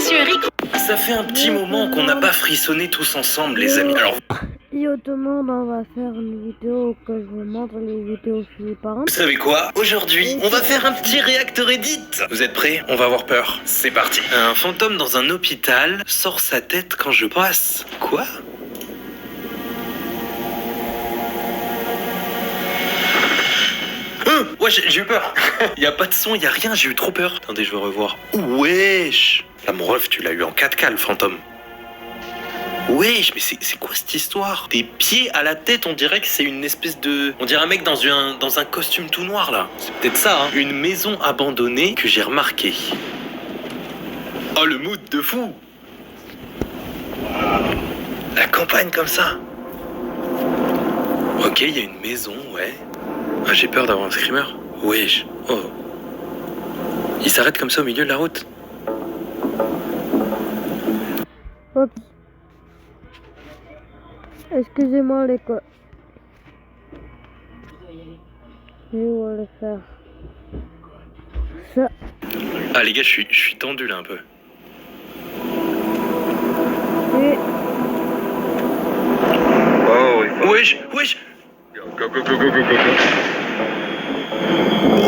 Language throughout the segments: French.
monsieur Eric. Ça fait un petit moment qu'on n'a pas frissonné tous ensemble, les amis. Alors, Yo tout le monde, on va faire une vidéo que je vous montre les vidéos chez les parents. vous savez quoi? Aujourd'hui, on va faire un petit réacteur edit. Vous êtes prêts? On va avoir peur. C'est parti. Un fantôme dans un hôpital sort sa tête quand je passe. Quoi? Ouais, j'ai eu peur. Y a pas de son, y a rien, j'ai eu trop peur. Attendez, je veux revoir. Wesh. Là, mon ref, tu l'as eu en 4K, le fantôme. Wesh, mais c'est quoi cette histoire? Des pieds à la tête, on dirait que c'est une espèce de... On dirait un mec dans un costume tout noir, là. C'est peut-être ça, hein. Une maison abandonnée que j'ai remarqué. Oh, le mood de fou. La campagne comme ça. Ok, il y a une maison, ouais. Ah, j'ai peur d'avoir un screamer. Wesh. Oh. Il s'arrête comme ça au milieu de la route. Oups. Excusez-moi les gars. Je vais le faire. Ça. Ah les gars, je suis tendu là un peu. Et... Oh, wesh, wesh. Go, go, go, go, go, go, go.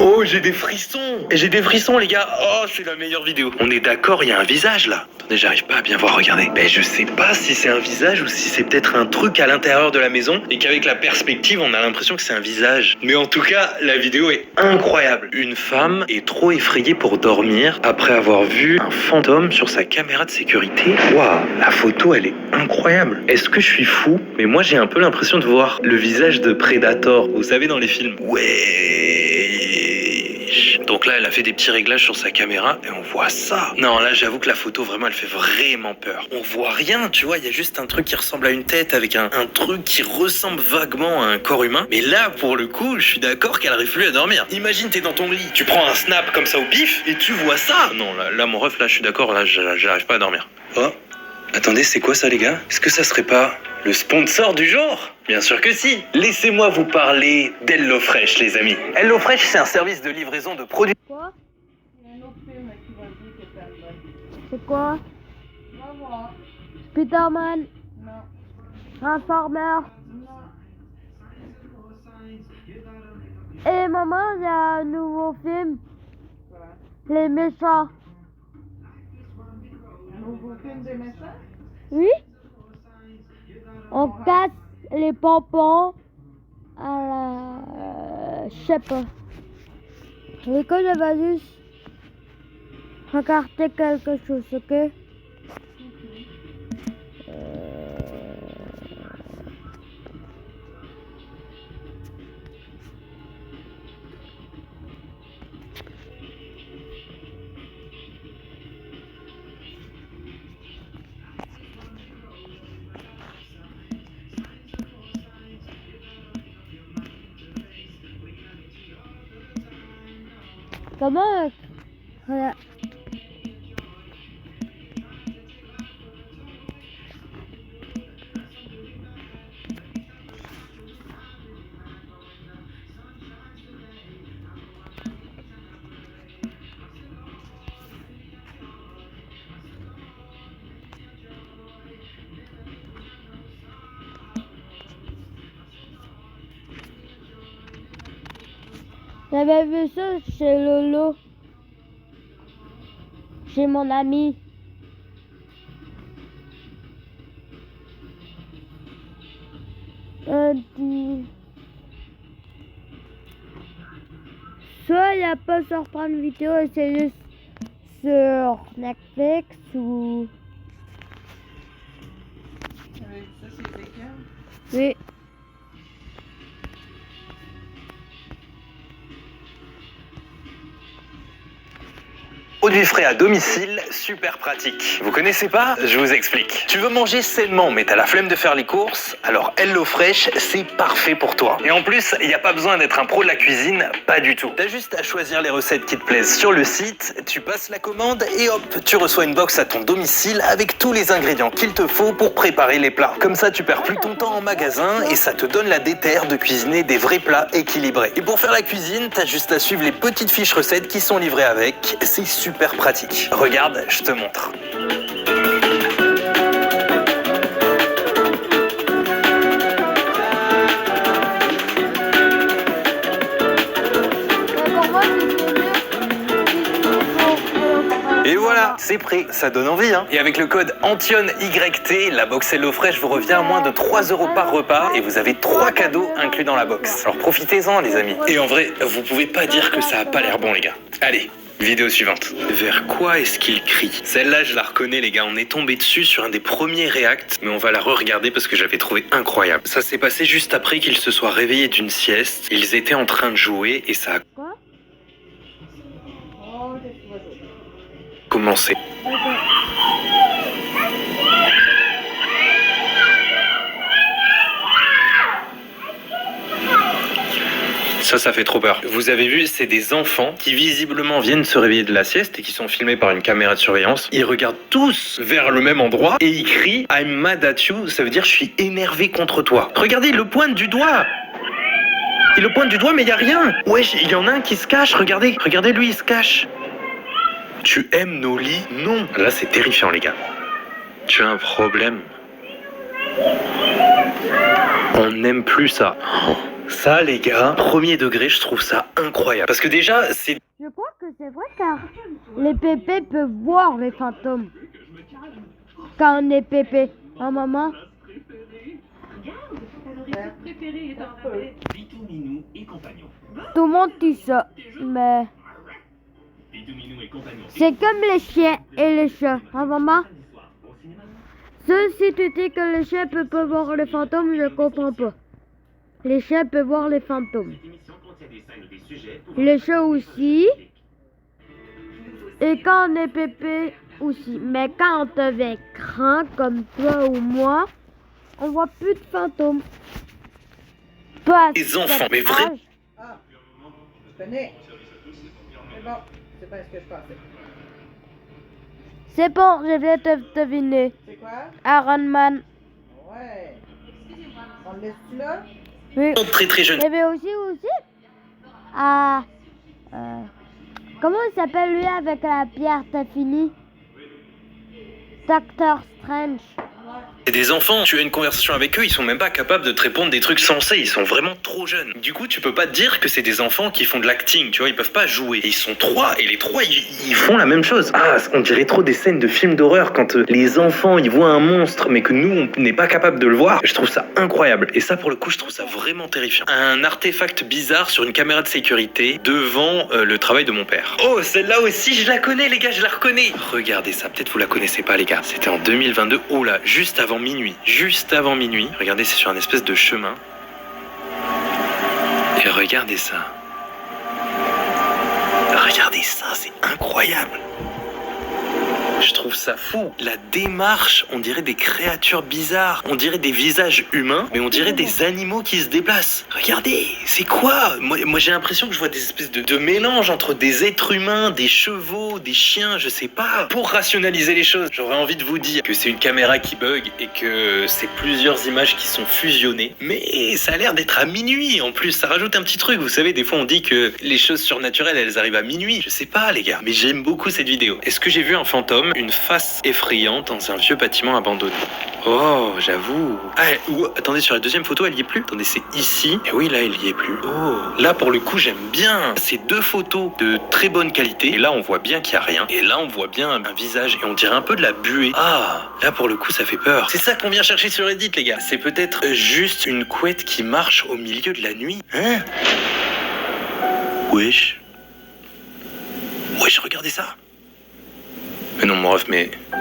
Oh, j'ai des frissons. Et j'ai des frissons, les gars. Oh, c'est la meilleure vidéo. On est d'accord, il y a un visage là. Attendez, j'arrive pas à bien voir, regardez. Mais je sais pas si c'est un visage ou si c'est peut-être un truc à l'intérieur de la maison et qu'avec la perspective, on a l'impression que c'est un visage. Mais en tout cas, la vidéo est incroyable. Une femme est trop effrayée pour dormir après avoir vu un fantôme sur sa caméra de sécurité. Waouh, la photo, elle est incroyable. Est-ce que je suis fou? Mais moi, j'ai un peu l'impression de voir le visage de Predator, vous savez, dans les films. Donc là, elle a fait des petits réglages sur sa caméra et on voit ça. Non, là, j'avoue que la photo, vraiment, elle fait vraiment peur. On voit rien, tu vois, il y a juste un truc qui ressemble à une tête avec un truc qui ressemble vaguement à un corps humain. Mais là, pour le coup, je suis d'accord qu'elle arrive plus à dormir. Imagine, t'es dans ton lit, tu prends un snap comme ça au pif et tu vois ça. Non, là mon ref, là, je suis d'accord, là, j'arrive pas à dormir. Oh, attendez, c'est quoi ça, les gars? Est-ce que ça serait pas le sponsor du jour? Bien sûr que si. Laissez-moi vous parler d'HelloFresh, les amis. HelloFresh, c'est un service de livraison de produits. Quoi? Il y a un autre film qui va dire que c'est vrai. C'est quoi? Va voir. Spider-Man, Non. Transformer. Non. Et maman, il y a un nouveau film. Quoi? Les méchants. Un nouveau film des méchants? Oui? On casse les pompons à la... je sais pas. Mais quand je vais juste regarder quelque chose, ok? Comment? Voilà. J'avais vu ça chez Lolo. Chez mon ami. Soit il n'y a pas sur Prime Vidéo et c'est juste sur Netflix ou... Avec ça, c'est lesquels? Oui. Produits frais à domicile, super pratique. Vous connaissez pas? Je vous explique. Tu veux manger sainement mais t'as la flemme de faire les courses? Alors HelloFresh, c'est parfait pour toi. Et en plus, il n'y a pas besoin d'être un pro de la cuisine, pas du tout. T'as juste à choisir les recettes qui te plaisent sur le site, tu passes la commande et hop, tu reçois une box à ton domicile avec tous les ingrédients qu'il te faut pour préparer les plats. Comme ça, tu perds plus ton temps en magasin et ça te donne la déterre de cuisiner des vrais plats équilibrés. Et pour faire la cuisine, t'as juste à suivre les petites fiches recettes qui sont livrées avec. C'est super super pratique. Regarde, je te montre. Et voilà, c'est prêt, ça donne envie hein. Et avec le code ANTIONYT, la box HelloFresh vous revient à moins de 3 € par repas et vous avez 3 cadeaux inclus dans la box. Alors profitez-en les amis. Et en vrai, vous pouvez pas dire que ça a pas l'air bon les gars. Allez, vidéo suivante. Vers quoi est-ce qu'il crie? Celle-là je la reconnais les gars, on est tombé dessus sur un des premiers reacts, mais on va la re-regarder parce que j'avais trouvé incroyable. Ça s'est passé juste après qu'ils se soient réveillés d'une sieste, ils étaient en train de jouer et ça a Quoi? Oh, qu'est-ce que tu vas jouer? commencé. Ça fait trop peur. Vous avez vu, c'est des enfants qui visiblement viennent se réveiller de la sieste et qui sont filmés par une caméra de surveillance. Ils regardent tous vers le même endroit et ils crient « I'm mad at you », ça veut dire « je suis énervé contre toi ». Regardez, il le pointe du doigt. Il le pointe du doigt mais il y a rien. Wesh, il y en a un qui se cache, regardez. Regardez lui, il se cache. Tu aimes nos lits? Non. Là, c'est terrifiant, les gars. Tu as un problème. On n'aime plus ça. Ça, les gars, premier degré, je trouve ça incroyable. Parce que déjà, c'est... Je crois que c'est vrai car les pépés peuvent voir les fantômes. Quand on est pépé. Hein, maman? Minou et compagnon. Tout le monde dit ça. Mais Minou et compagnon. c'est comme les chiens et les chats. Hein, maman? Si tu dis que les chiens peuvent pas voir les fantômes, je comprends pas. Les chiens peuvent voir les fantômes. Cette émission contient des scènes ou des sujets pour Les chats aussi. Et quand on est pépé aussi. Mais quand on devient grand comme toi ou moi, on voit plus de fantômes. Toi, Les enfants, cet mais vrai- âge, Ah, je connais. C'est bon, c'est pas ce que je pensais. c'est bon, je vais te deviner. C'est quoi? Iron Man. Ouais. On le laisse-tu là? Oui. très très jeune. Il y avait aussi. Ah. Comment il s'appelle lui avec la pierre, t'as fini? Doctor Strange. C'est des enfants, tu as une conversation avec eux, ils sont même pas capables de te répondre des trucs sensés, ils sont vraiment trop jeunes. Du coup, tu peux pas te dire que c'est des enfants qui font de l'acting, tu vois, ils peuvent pas jouer. Et ils sont 3, et les 3, ils font la même chose. Ah, on dirait trop des scènes de films d'horreur quand les enfants, ils voient un monstre, mais que nous, on n'est pas capable de le voir. Je trouve ça incroyable. Et ça, pour le coup, je trouve ça vraiment terrifiant. Un artefact bizarre sur une caméra de sécurité devant le travail de mon père. Oh, celle-là aussi, je la connais, les gars, je la reconnais. Regardez ça, peut-être vous la connaissez pas, les gars. C'était en 2022, oh là, juste avant minuit. Juste avant minuit. Regardez, c'est sur un espèce de chemin. Et regardez ça. Regardez ça, c'est incroyable. Je trouve ça fou. La démarche, on dirait des créatures bizarres. On dirait des visages humains, mais on dirait des animaux qui se déplacent. Regardez, c'est quoi? Moi j'ai l'impression que je vois des espèces de mélange entre des êtres humains, des chevaux, des chiens, je sais pas. Pour rationaliser les choses, j'aurais envie de vous dire que c'est une caméra qui bug et que c'est plusieurs images qui sont fusionnées. Mais ça a l'air d'être à minuit. En plus, ça rajoute un petit truc. Vous savez, des fois on dit que les choses surnaturelles, elles arrivent à minuit. Je sais pas, les gars. Mais j'aime beaucoup cette vidéo. Est-ce que j'ai vu un fantôme? Une face effrayante dans un vieux bâtiment abandonné. Oh, j'avoue. Ah, attendez, sur la deuxième photo, elle y est plus. Attendez, c'est ici. Et oui, là, elle y est plus. Oh, là, pour le coup, j'aime bien. C'est 2 photos de très bonne qualité. Et là, on voit bien qu'il n'y a rien. Et là, on voit bien un visage. Et on dirait un peu de la buée. Ah, là, pour le coup, ça fait peur. C'est ça qu'on vient chercher sur Reddit, les gars. C'est peut-être juste une couette qui marche au milieu de la nuit. Hein? Wesh. Wesh, regardez ça. Mais non, mon ref, mais... Hein?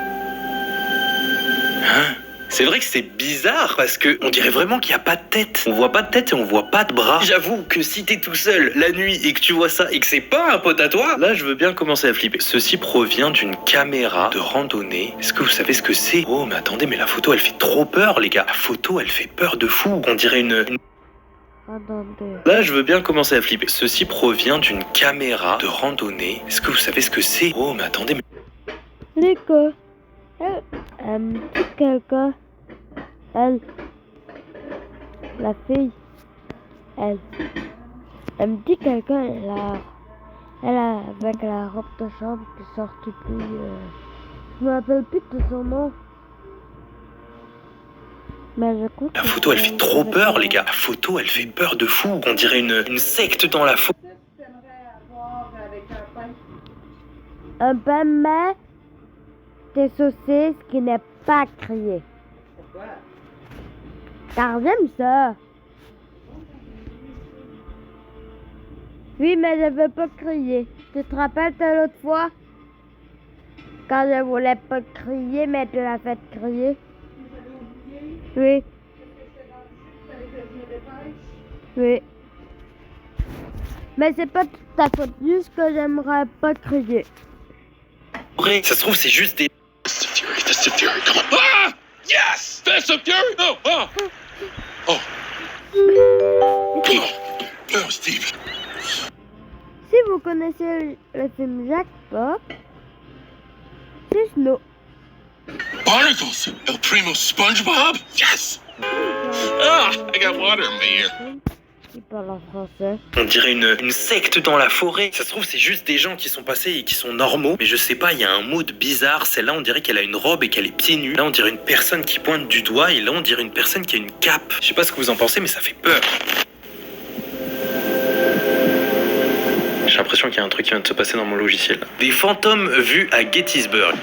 C'est vrai que c'est bizarre parce que on dirait vraiment qu'il n'y a pas de tête. On voit pas de tête et on voit pas de bras. J'avoue que si t'es tout seul la nuit et que tu vois ça et que c'est pas un pote à toi, là je veux bien commencer à flipper. Ceci provient d'une caméra de randonnée. Est-ce que vous savez ce que c'est? Oh mais attendez, mais la photo elle fait trop peur les gars. La photo elle fait peur de fou. On dirait une... Attendez. Là je veux bien commencer à flipper. Ceci provient d'une caméra de randonnée. Est-ce que vous savez ce que c'est? Oh mais attendez, mais... Les gars, elle me dit quelqu'un, elle, la fille, elle me dit quelqu'un là, Elle avec la robe de chambre qui est sortie plus... Je me rappelle plus de son nom. Mais je crois La que photo, elle c'est fait trop avec peur, la- les gars. La photo, elle fait peur de fou. On dirait une secte dans la photo. Qu'est-ce que tu aimerais avoir avec un pain? Un pain mais des saucisses qui n'est pas crié. Pourquoi? Car j'aime ça. Oui, mais je veux pas crier. Tu te rappelles de l'autre fois? Quand je voulais pas crier, mais tu l'as fait crier. Oui, oui. Mais c'est pas toute ta faute, juste que j'aimerais pas crier. Vrai, ça se trouve, c'est juste des... Fist of Fury, come on. Ah! Yes! Fist of Fury! Oh, oh! Oh. Come on. Oh, Steve. Si vous connaissez le film Jackpot, c'est Snow. Barnacles! El Primo SpongeBob? Yes! Ah, I got water in my ear. Qui parle en français. On dirait une secte dans la forêt. Ça se trouve, c'est juste des gens qui sont passés et qui sont normaux. Mais je sais pas, il y a un mood bizarre. Celle-là, on dirait qu'elle a une robe et qu'elle est pieds nus. Là, on dirait une personne qui pointe du doigt. Et là, on dirait une personne qui a une cape. Je sais pas ce que vous en pensez, mais ça fait peur. J'ai l'impression qu'il y a un truc qui vient de se passer dans mon logiciel. Des fantômes vus à Gettysburg.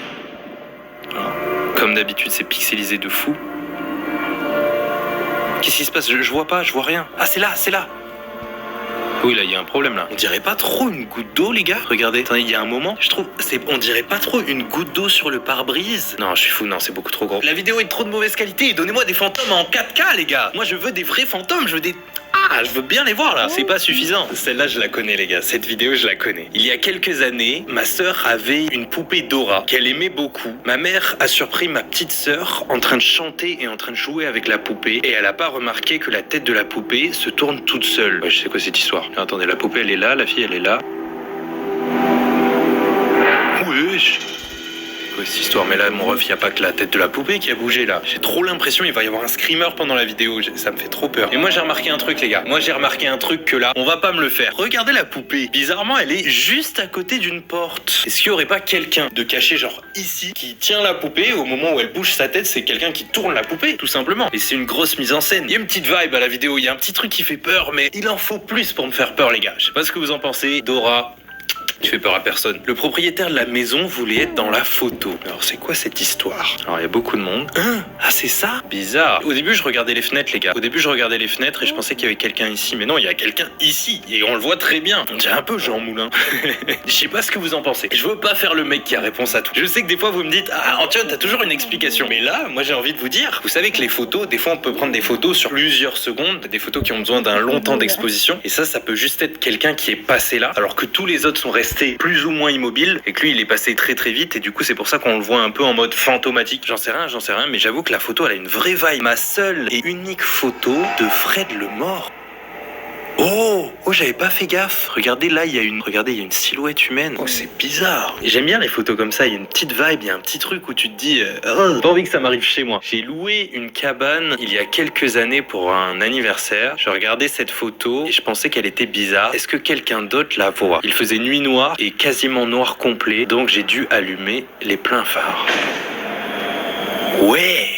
Comme d'habitude, c'est pixelisé de fou. Qu'est-ce qui se passe? Je vois pas, je vois rien. Ah, c'est là, c'est là. Oui, là, il y a un problème, là. On dirait pas trop une goutte d'eau, les gars. Regardez, attendez, il y a un moment, je trouve, on dirait pas trop une goutte d'eau sur le pare-brise. Non, je suis fou, non, c'est beaucoup trop gros. La vidéo est de trop de mauvaise qualité. Donnez-moi des fantômes en 4K, les gars. Moi, je veux des vrais fantômes, je veux des... Ah, je veux bien les voir là, c'est pas suffisant. Celle-là, je la connais, les gars. Cette vidéo, je la connais. Il y a quelques années, ma sœur avait une poupée Dora qu'elle aimait beaucoup. Ma mère a surpris ma petite sœur en train de chanter et en train de jouer avec la poupée. Et elle a pas remarqué que la tête de la poupée se tourne toute seule. Ouais, je sais quoi cette histoire. Attendez, la poupée, elle est là, la fille, elle est là. Wesh. Quoi cette histoire? Mais là, mon ref, y a pas que la tête de la poupée qui a bougé là. J'ai trop l'impression qu'il va y avoir un screamer pendant la vidéo. Ça me fait trop peur. Et moi, j'ai remarqué un truc, les gars. Moi, j'ai remarqué un truc que là, on va pas me le faire. Regardez la poupée. Bizarrement, elle est juste à côté d'une porte. Est-ce qu'il y aurait pas quelqu'un de caché, genre ici, qui tient la poupée au moment où elle bouge sa tête? C'est quelqu'un qui tourne la poupée, tout simplement. Et c'est une grosse mise en scène. Il y a une petite vibe à la vidéo. Il y a un petit truc qui fait peur, mais il en faut plus pour me faire peur, les gars. Je sais pas ce que vous en pensez. Dora. Tu fais peur à personne. Le propriétaire de la maison voulait être dans la photo. Alors c'est quoi cette histoire? Alors il y a beaucoup de monde. Ah c'est ça? Bizarre. Au début je regardais les fenêtres les gars. Au début je regardais les fenêtres et je pensais qu'il y avait quelqu'un ici. Mais non, il y a quelqu'un ici. Et on le voit très bien. On dirait un peu Jean Moulin. Je sais pas ce que vous en pensez. Je veux pas faire le mec qui a réponse à tout. Je sais que des fois vous me dites ah Antoine t'as toujours une explication. Mais là moi j'ai envie de vous dire. Vous savez que les photos, des fois on peut prendre des photos sur plusieurs secondes. Des photos qui ont besoin d'un long temps d'exposition. Et ça peut juste être quelqu'un qui est passé là. Alors que tous les autres sont restés plus ou moins immobile et que lui il est passé très très vite et du coup c'est pour ça qu'on le voit un peu en mode fantomatique. J'en sais rien mais j'avoue que la photo elle a une vraie vibe. Ma seule et unique photo de Fred le mort. Oh, j'avais pas fait gaffe. Regardez là, il y a une silhouette humaine. Oh, c'est bizarre. J'aime bien les photos comme ça, il y a une petite vibe, il y a un petit truc où tu te dis oh, pas envie que ça m'arrive chez moi. J'ai loué une cabane il y a quelques années pour un anniversaire. Je regardais cette photo et je pensais qu'elle était bizarre. Est-ce que quelqu'un d'autre la voit? Il faisait nuit noire et quasiment noir complet, donc j'ai dû allumer les pleins phares. Ouais.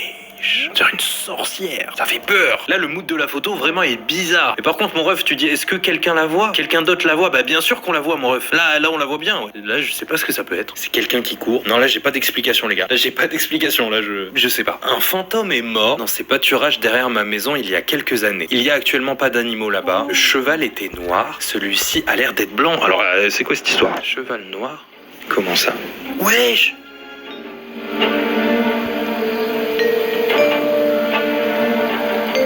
On dirait une sorcière. Ça fait peur. Là, le mood de la photo, vraiment, est bizarre. Et par contre, mon ref, tu dis, est-ce que quelqu'un la voit? Quelqu'un d'autre la voit? Bah, bien sûr qu'on la voit, mon ref. Là, on la voit bien. Ouais. Là, je sais pas ce que ça peut être. C'est quelqu'un qui court. Non, là, j'ai pas d'explication, les gars. Là, j'ai pas d'explication. Là, je sais pas. Un fantôme est mort dans ses pâturages derrière ma maison il y a quelques années. Il y a actuellement pas d'animaux là-bas. Le cheval était noir. Celui-ci a l'air d'être blanc. Alors, c'est quoi cette histoire? Cheval noir? Comment ça? Wesh!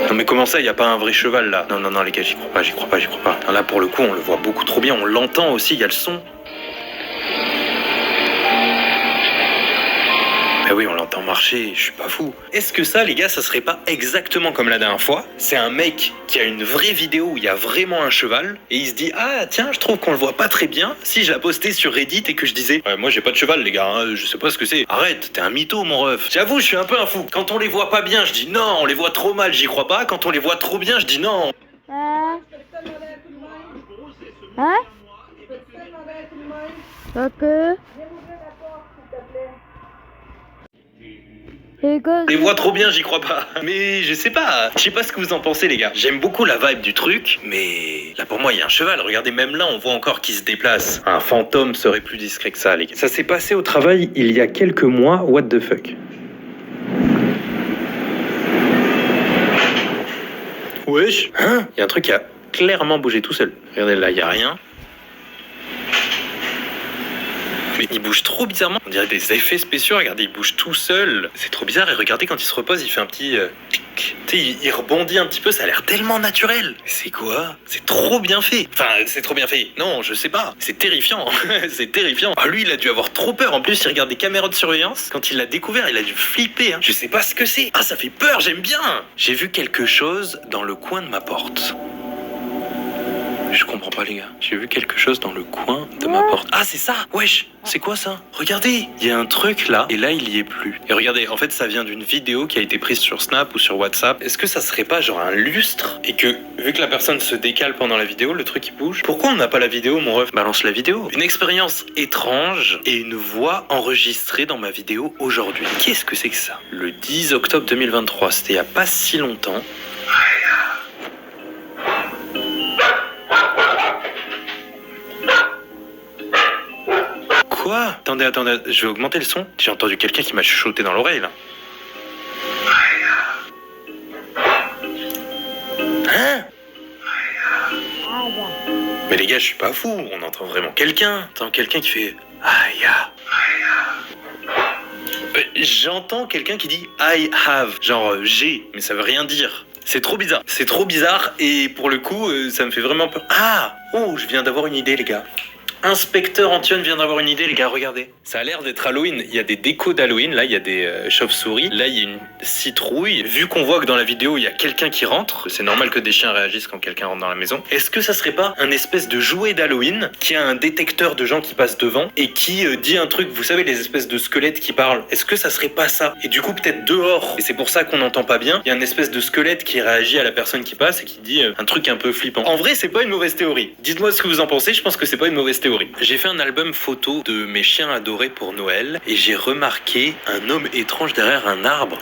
Non mais comment ça, il y a pas un vrai cheval là? Non les gars, j'y crois pas. Non, là pour le coup, on le voit beaucoup trop bien, on l'entend aussi, il y a le son. Ah oui, on l'entend marcher, je suis pas fou. Est-ce que ça, les gars, ça serait pas exactement comme la dernière fois? C'est un mec qui a une vraie vidéo où il y a vraiment un cheval et il se dit ah tiens, je trouve qu'on le voit pas très bien. Si je la postais sur Reddit et que je disais moi j'ai pas de cheval les gars, hein, je sais pas ce que c'est. Arrête, t'es un mytho mon ref. J'avoue, je suis un peu un fou. Quand on les voit pas bien, je dis non, on les voit trop mal, j'y crois pas. Quand on les voit trop bien, je dis non. Hein? Je peux te demander un coup de main? Hein? Je peux te demander un Ok. Les voix trop bien, j'y crois pas. Mais je sais pas ce que vous en pensez les gars. J'aime beaucoup la vibe du truc, mais là pour moi il y a un cheval. Regardez, même là on voit encore qu'il se déplace. Un fantôme serait plus discret que ça les gars. Ça s'est passé au travail il y a quelques mois, what the fuck. Wesh. Hein? Il y a un truc qui a clairement bougé tout seul. Regardez là, il y a rien. Mais il bouge trop bizarrement. On dirait des effets spéciaux. Regardez, il bouge tout seul. C'est trop bizarre. Et regardez, quand il se repose, il fait un petit... tic. Tu sais, il rebondit un petit peu. Ça a l'air tellement naturel. C'est quoi? C'est trop bien fait. Enfin, c'est trop bien fait. Non, je sais pas. C'est terrifiant. C'est terrifiant. Ah, lui, il a dû avoir trop peur. En plus, il regarde des caméras de surveillance. Quand il l'a découvert, il a dû flipper. Hein. Je sais pas ce que c'est. Ah, ça fait peur. J'aime bien. J'ai vu quelque chose dans le coin de ma porte. Je comprends pas les gars. J'ai vu quelque chose dans le coin de ma porte. Ah c'est ça. Wesh. C'est quoi ça? Regardez. Il y a un truc là. Et là il y est plus. Et regardez. En fait ça vient d'une vidéo qui a été prise sur Snap ou sur WhatsApp. Est-ce que ça serait pas genre un lustre? Et que vu que la personne se décale pendant la vidéo, le truc il bouge. Pourquoi on n'a pas la vidéo mon ref? Balance la vidéo. Une expérience étrange et une voix enregistrée dans ma vidéo aujourd'hui. Qu'est-ce que c'est que ça? Le 10 octobre 2023. C'était il y a pas si longtemps. Quoi? Attendez, je vais augmenter le son. J'ai entendu quelqu'un qui m'a chuchoté dans l'oreille là. Hein? Mais les gars, je suis pas fou. On entend vraiment quelqu'un. T'entends quelqu'un qui fait Aya. J'entends quelqu'un qui dit I have. Genre j'ai, mais ça veut rien dire. C'est trop bizarre. C'est trop bizarre et pour le coup, ça me fait vraiment peur. Ah! Oh, je viens d'avoir une idée les gars. Inspecteur Antoine vient d'avoir une idée, les gars, regardez. Ça a l'air d'être Halloween. Il y a des décos d'Halloween. Là, il y a des chauves-souris. Là, il y a une citrouille. Vu qu'on voit que dans la vidéo, il y a quelqu'un qui rentre, c'est normal que des chiens réagissent quand quelqu'un rentre dans la maison. Est-ce que ça serait pas un espèce de jouet d'Halloween qui a un détecteur de gens qui passent devant et qui dit un truc, vous savez, les espèces de squelettes qui parlent? Est-ce que ça serait pas ça? Et du coup, peut-être dehors, et c'est pour ça qu'on n'entend pas bien, il y a une espèce de squelette qui réagit à la personne qui passe et qui dit un truc un peu flippant. En vrai, c'est pas une mauvaise théorie. Dites-moi ce que vous en pensez, je pense que c'est pas une mauvaise théorie. J'ai fait un album photo de mes chiens adorés pour Noël et j'ai remarqué un homme étrange derrière un arbre.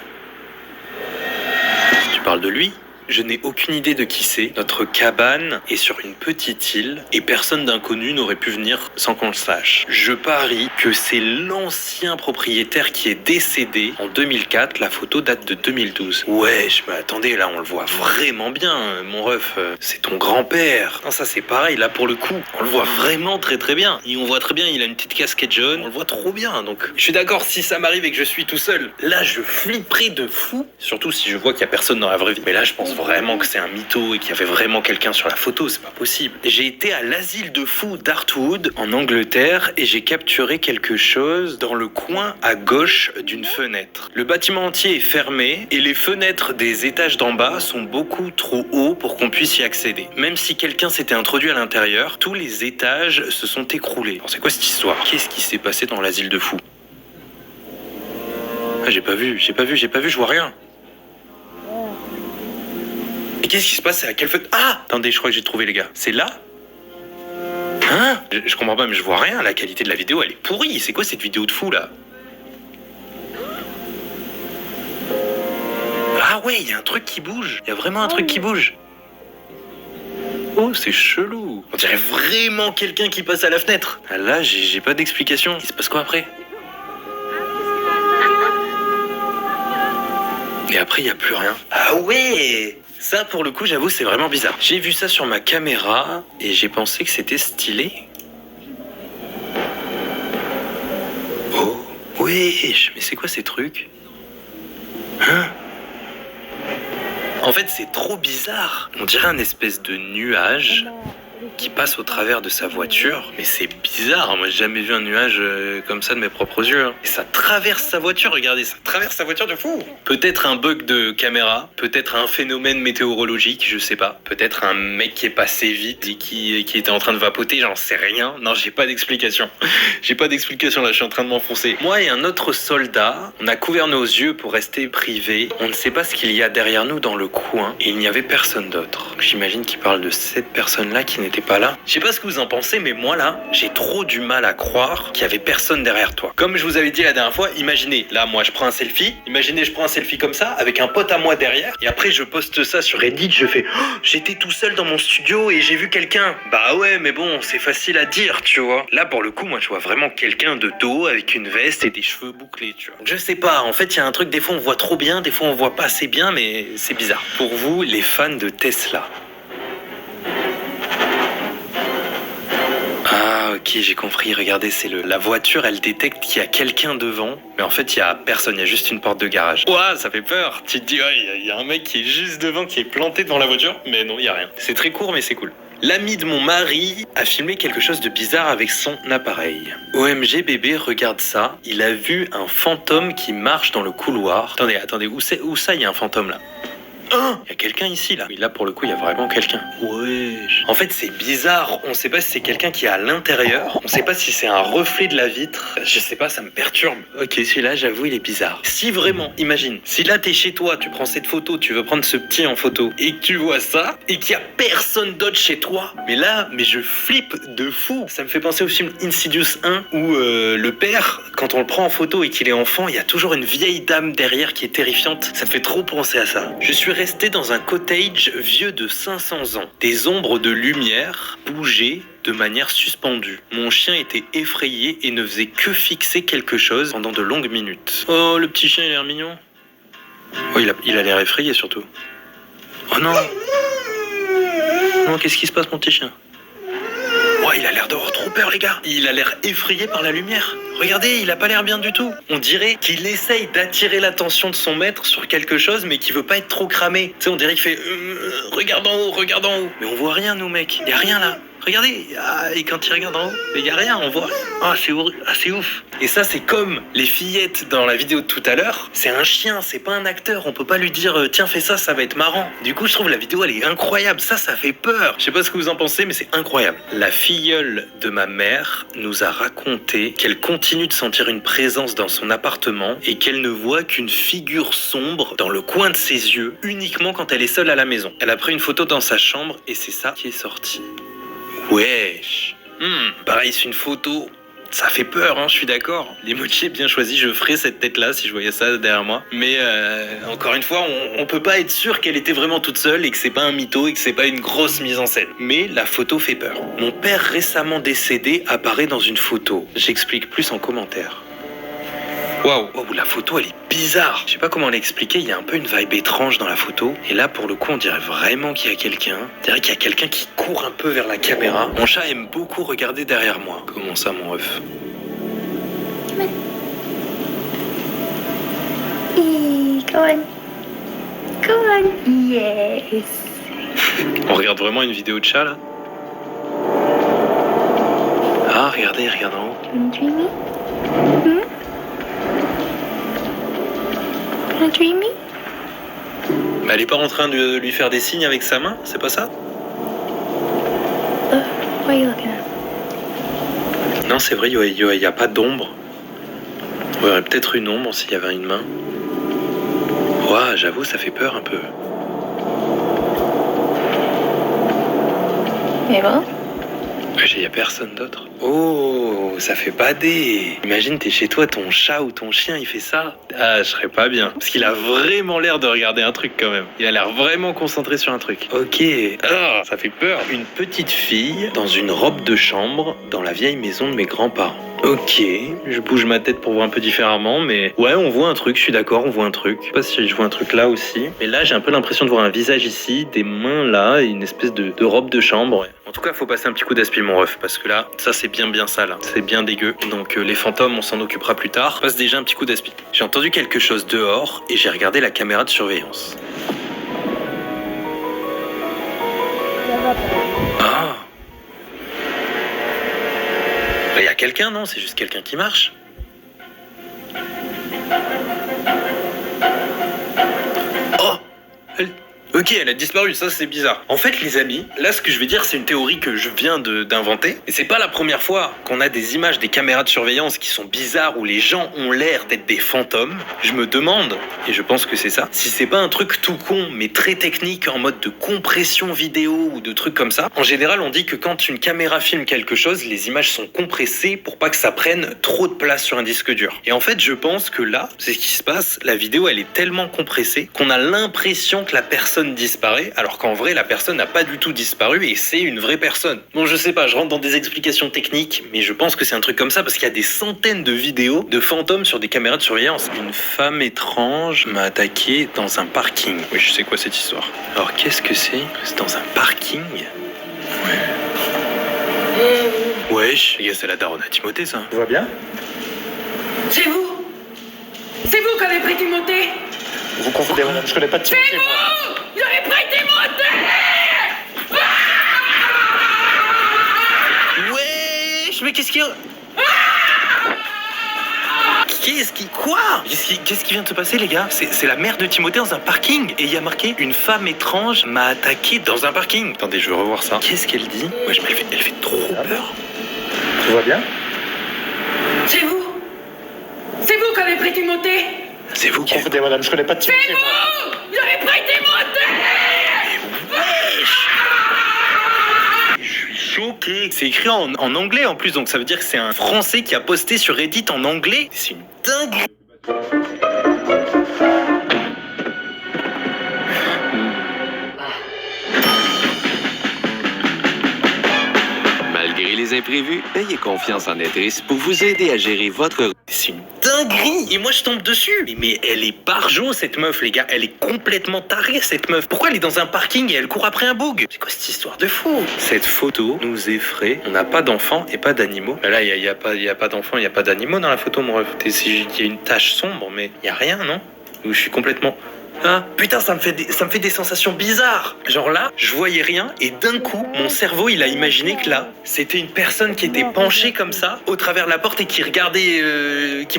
Tu parles de lui? Je n'ai aucune idée de qui c'est. Notre cabane est sur une petite île et personne d'inconnu n'aurait pu venir sans qu'on le sache. Je parie que c'est l'ancien propriétaire qui est décédé en 2004. La photo date de 2012. Wesh, mais attendez, là on le voit vraiment bien, mon ref. C'est ton grand-père. Non, ça c'est pareil, là pour le coup, on le voit vraiment très très bien. Et on voit très bien, il a une petite casquette jaune. On le voit trop bien, donc je suis d'accord si ça m'arrive et que je suis tout seul. Là, je flipperai de fou. Surtout si je vois qu'il y a personne dans la vraie vie. Mais là, je pense vraiment que c'est un mytho et qu'il y avait vraiment quelqu'un sur la photo, c'est pas possible. J'ai été à l'asile de fous d'Artwood en Angleterre et j'ai capturé quelque chose dans le coin à gauche d'une fenêtre. Le bâtiment entier est fermé et les fenêtres des étages d'en bas sont beaucoup trop hauts pour qu'on puisse y accéder. Même si quelqu'un s'était introduit à l'intérieur, tous les étages se sont écroulés. Alors c'est quoi cette histoire? Qu'est-ce qui s'est passé dans l'asile de fous? Ah, j'ai pas vu, je vois rien. Et qu'est-ce qui se passe? C'est à quelle fenêtre? Ah! Attendez, je crois que j'ai trouvé les gars. C'est là? Hein? Je comprends pas, mais je vois rien. La qualité de la vidéo, elle est pourrie. C'est quoi cette vidéo de fou là? Ah ouais, il y a un truc qui bouge. Il y a vraiment un truc qui bouge. Oh, c'est chelou. On dirait vraiment quelqu'un qui passe à la fenêtre. Ah là, j'ai pas d'explication. Il se passe quoi après? Et après, il n'y a plus rien. Ah ouais! Ça, pour le coup, j'avoue, c'est vraiment bizarre. J'ai vu ça sur ma caméra et j'ai pensé que c'était stylé. Oh, wesh, mais c'est quoi ces trucs? Hein? En fait, c'est trop bizarre. On dirait un espèce de nuage qui passe au travers de sa voiture. Mais c'est bizarre, moi j'ai jamais vu un nuage comme ça de mes propres yeux. Et ça traverse sa voiture, regardez, ça traverse sa voiture de fou. Peut-être un bug de caméra, peut-être un phénomène météorologique, je sais pas. Peut-être un mec qui est passé vite et qui était en train de vapoter, j'en sais rien. Non, j'ai pas d'explication. J'ai pas d'explication là, je suis en train de m'enfoncer. Moi et un autre soldat, on a couvert nos yeux pour rester privés. On ne sait pas ce qu'il y a derrière nous dans le coin et il n'y avait personne d'autre. J'imagine qu'il parle de cette personne-là qui n'était pas là. Je sais pas ce que vous en pensez, mais moi là, j'ai trop du mal à croire qu'il y avait personne derrière toi. Comme je vous avais dit la dernière fois, imaginez, là moi je prends un selfie, imaginez je prends un selfie comme ça, avec un pote à moi derrière, et après je poste ça sur Reddit, je fais oh, j'étais tout seul dans mon studio et j'ai vu quelqu'un. Bah ouais, mais bon, c'est facile à dire, tu vois. Là pour le coup, moi je vois vraiment quelqu'un de dos avec une veste et des cheveux bouclés, tu vois. Je sais pas, en fait il y a un truc, des fois on voit trop bien, des fois on voit pas assez bien, mais c'est bizarre. Pour vous, les fans de Tesla. Ah ok, j'ai compris, regardez, c'est la voiture, elle détecte qu'il y a quelqu'un devant, mais en fait il y a personne, il y a juste une porte de garage. Ouah, ça fait peur. Tu te dis, ouais, il y a un mec qui est juste devant, qui est planté devant la voiture, mais non, il y a rien. C'est très court, mais c'est cool. L'ami de mon mari a filmé quelque chose de bizarre avec son appareil. OMG bébé, regarde ça. Il a vu un fantôme qui marche dans le couloir. Attendez, où ça il y a un fantôme là? Il y a quelqu'un ici là. Oui, là pour le coup il y a vraiment quelqu'un. Wesh. En fait c'est bizarre, on sait pas si c'est quelqu'un qui est à l'intérieur, on sait pas si c'est un reflet de la vitre, je sais pas, ça me perturbe. Ok, celui-là j'avoue il est bizarre. Si vraiment, imagine, si là t'es chez toi, tu prends cette photo, tu veux prendre ce petit en photo, et que tu vois ça, et qu'il y a personne d'autre chez toi, mais je flippe de fou. Ça me fait penser au film Insidious 1 où le père, quand on le prend en photo et qu'il est enfant, il y a toujours une vieille dame derrière qui est terrifiante. Ça me fait trop penser à ça. Je suis resté dans un cottage vieux de 500 ans. Des ombres de lumière bougeaient de manière suspendue. Mon chien était effrayé et ne faisait que fixer quelque chose pendant de longues minutes. Oh, le petit chien, il a l'air mignon. Oh, il a l'air effrayé surtout. Oh non. Non, qu'est-ce qui se passe, mon petit chien? Oh, il a l'air d'avoir trop peur, les gars. Il a l'air effrayé par la lumière. Regardez, il a pas l'air bien du tout. On dirait qu'il essaye d'attirer l'attention de son maître sur quelque chose, mais qu'il veut pas être trop cramé. Tu sais, on dirait qu'il fait regarde en haut, regarde en haut. Mais on voit rien, nous, mec. Y a rien là. Regardez, et quand il regarde en haut, il y a rien, on voit. Ah, c'est ouf. Et ça, c'est comme les fillettes dans la vidéo de tout à l'heure. C'est un chien, c'est pas un acteur. On peut pas lui dire tiens, fais ça, ça va être marrant. Du coup, je trouve la vidéo, elle est incroyable. Ça fait peur. Je sais pas ce que vous en pensez, mais c'est incroyable. La filleule de ma mère nous a raconté qu'elle continue de sentir une présence dans son appartement et qu'elle ne voit qu'une figure sombre dans le coin de ses yeux uniquement quand elle est seule à la maison. Elle a pris une photo dans sa chambre et c'est ça qui est sorti. Wesh. Pareil, c'est une photo. Ça fait peur, hein, je suis d'accord. L'emoji est bien choisi, je ferais cette tête-là si je voyais ça derrière moi. Mais encore une fois, on peut pas être sûr qu'elle était vraiment toute seule et que c'est pas un mytho et que c'est pas une grosse mise en scène. Mais la photo fait peur. Mon père récemment décédé apparaît dans une photo. J'explique plus en commentaire. Waouh, la photo elle est bizarre. Je sais pas comment l'expliquer, il y a un peu une vibe étrange dans la photo. Et là pour le coup on dirait vraiment qu'il y a quelqu'un. On dirait qu'il y a quelqu'un qui court un peu vers la caméra. Mon chat aime beaucoup regarder derrière moi. Comment ça mon ref? Come on. Come on. Yes. On regarde vraiment une vidéo de chat là? Ah regardez, regarde en haut. Dreamy? Dreamy? Mais elle est pas en train de lui faire des signes avec sa main, c'est pas ça? What are you looking at? Non, c'est vrai, il y a pas d'ombre. Il y aurait peut-être une ombre s'il y avait une main. Ouah, j'avoue, ça fait peur un peu. Mais bon? Il y a personne d'autre. Oh, ça fait bader. Imagine, t'es chez toi, ton chat ou ton chien, il fait ça. Ah, je serais pas bien. Parce qu'il a vraiment l'air de regarder un truc quand même. Il a l'air vraiment concentré sur un truc. Ok. Ah, ça fait peur. Une petite fille dans une robe de chambre dans la vieille maison de mes grands-parents. Ok, je bouge ma tête pour voir un peu différemment, mais ouais, on voit un truc, je suis d'accord, on voit un truc. Je sais pas si je vois un truc là aussi, mais là j'ai un peu l'impression de voir un visage ici, des mains là, et une espèce de robe de chambre. En tout cas, faut passer un petit coup d'aspi mon ref, parce que là, ça c'est bien ça là, c'est bien dégueu. Donc les fantômes, on s'en occupera plus tard. Passe déjà un petit coup d'aspi. J'ai entendu quelque chose dehors et j'ai regardé la caméra de surveillance. Ah. Il y a quelqu'un, non? C'est juste quelqu'un qui marche. Oh, Ok, elle a disparu, ça c'est bizarre. En fait, les amis, là ce que je vais dire, c'est une théorie que je viens d'inventer. Et c'est pas la première fois qu'on a des images des caméras de surveillance qui sont bizarres où les gens ont l'air d'être des fantômes. Je me demande, et je pense que c'est ça, si c'est pas un truc tout con mais très technique en mode de compression vidéo ou de trucs comme ça. En général, on dit que quand une caméra filme quelque chose, les images sont compressées pour pas que ça prenne trop de place sur un disque dur. Et en fait, je pense que là, c'est ce qui se passe. La vidéo, elle est tellement compressée qu'on a l'impression que la personne disparaît, alors qu'en vrai, la personne n'a pas du tout disparu et c'est une vraie personne. Bon, je sais pas, je rentre dans des explications techniques, mais je pense que c'est un truc comme ça parce qu'il y a des centaines de vidéos de fantômes sur des caméras de surveillance. Une femme étrange m'a attaqué dans un parking. Oui, je sais quoi cette histoire. Alors, qu'est-ce que c'est? C'est dans un parking? Ouais. Wesh, les gars, c'est la daronne à Timothée, ça. Tout va bien? C'est vous qui avez pris Timothée. Vous confondez, madame, je connais pas de Timothée. C'est vous! Vous avez pris Timothée! Wesh, mais qu'est-ce qu'il y a? Quoi? Qu'est-ce qui vient de se passer, les gars? C'est la mère de Timothée dans un parking. Et il y a marqué « Une femme étrange m'a attaqué dans un parking ». Attendez, je veux revoir ça. Qu'est-ce qu'elle dit? Wesh, mais elle fait trop peur. Tout va bien? C'est vous qui avez pris Timothée. C'est vous Vous qui... confondez, madame, je connais pas de Timothée. C'est vous! Vous avez pris Timothée! Je suis choqué. C'est écrit en anglais en plus, donc ça veut dire que c'est un Français qui a posté sur Reddit en anglais. C'est une dinguerie. Malgré les imprévus, ayez confiance en Netris pour vous aider à gérer votre... C'est une dinguerie. Et moi je tombe dessus. Mais elle est barjo cette meuf, les gars. Elle est complètement tarée cette meuf. Pourquoi elle est dans un parking et elle court après un bug? C'est quoi cette histoire de fou? Cette photo nous effraie. On n'a pas d'enfants et pas d'animaux. Là il y a pas d'enfants, il y a pas d'animaux dans la photo, mon ref. Il y a une tache sombre, mais il y a rien, non? Ou je suis complètement... Ah, putain, ça me fait des sensations bizarres. Genre là, je voyais rien et d'un coup, mon cerveau, il a imaginé que là, c'était une personne qui était penchée comme ça, au travers de la porte et qui me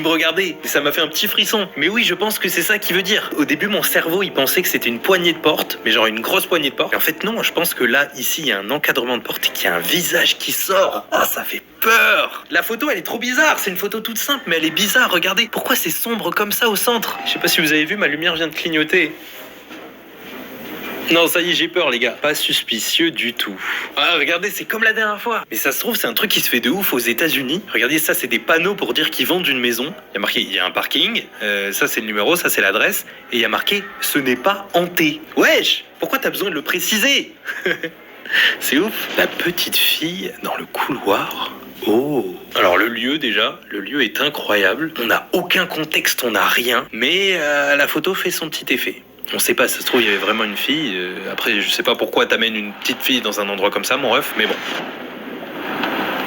regardait. Et ça m'a fait un petit frisson. Mais oui, je pense que c'est ça qu'il veut dire. Au début, mon cerveau, il pensait que c'était une poignée de porte, mais genre une grosse poignée de porte. Et en fait, non, je pense que là, ici, il y a un encadrement de porte et qu'il y a un visage qui sort. Ah, ça fait peur. La photo, elle est trop bizarre. C'est une photo toute simple, mais elle est bizarre. Regardez, pourquoi c'est sombre comme ça au centre? Je sais pas si vous avez vu, ma lumière vient de clignoter. Non, ça y est, j'ai peur, les gars. Pas suspicieux du tout. Ah, regardez, c'est comme la dernière fois. Mais ça se trouve, c'est un truc qui se fait de ouf aux États-Unis. Regardez, ça, c'est des panneaux pour dire qu'ils vendent une maison. Il y a marqué, il y a un parking. Ça, c'est le numéro, ça, c'est l'adresse. Et il y a marqué, ce n'est pas hanté. Wesh, pourquoi t'as besoin de le préciser? C'est ouf. La petite fille dans le couloir. Oh. Alors le lieu déjà, le lieu est incroyable. On n'a aucun contexte, on n'a rien. Mais la photo fait son petit effet. On sait pas, ça se trouve il y avait vraiment une fille. Après je sais pas pourquoi t'amènes une petite fille dans un endroit comme ça, mon ref, mais bon.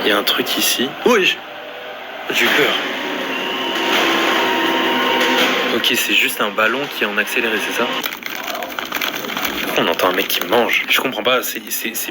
Il y a un truc ici. Oui. J'ai eu peur. Ok, c'est juste un ballon qui est en accéléré, c'est ça? On entend un mec qui mange. Je comprends pas, c'est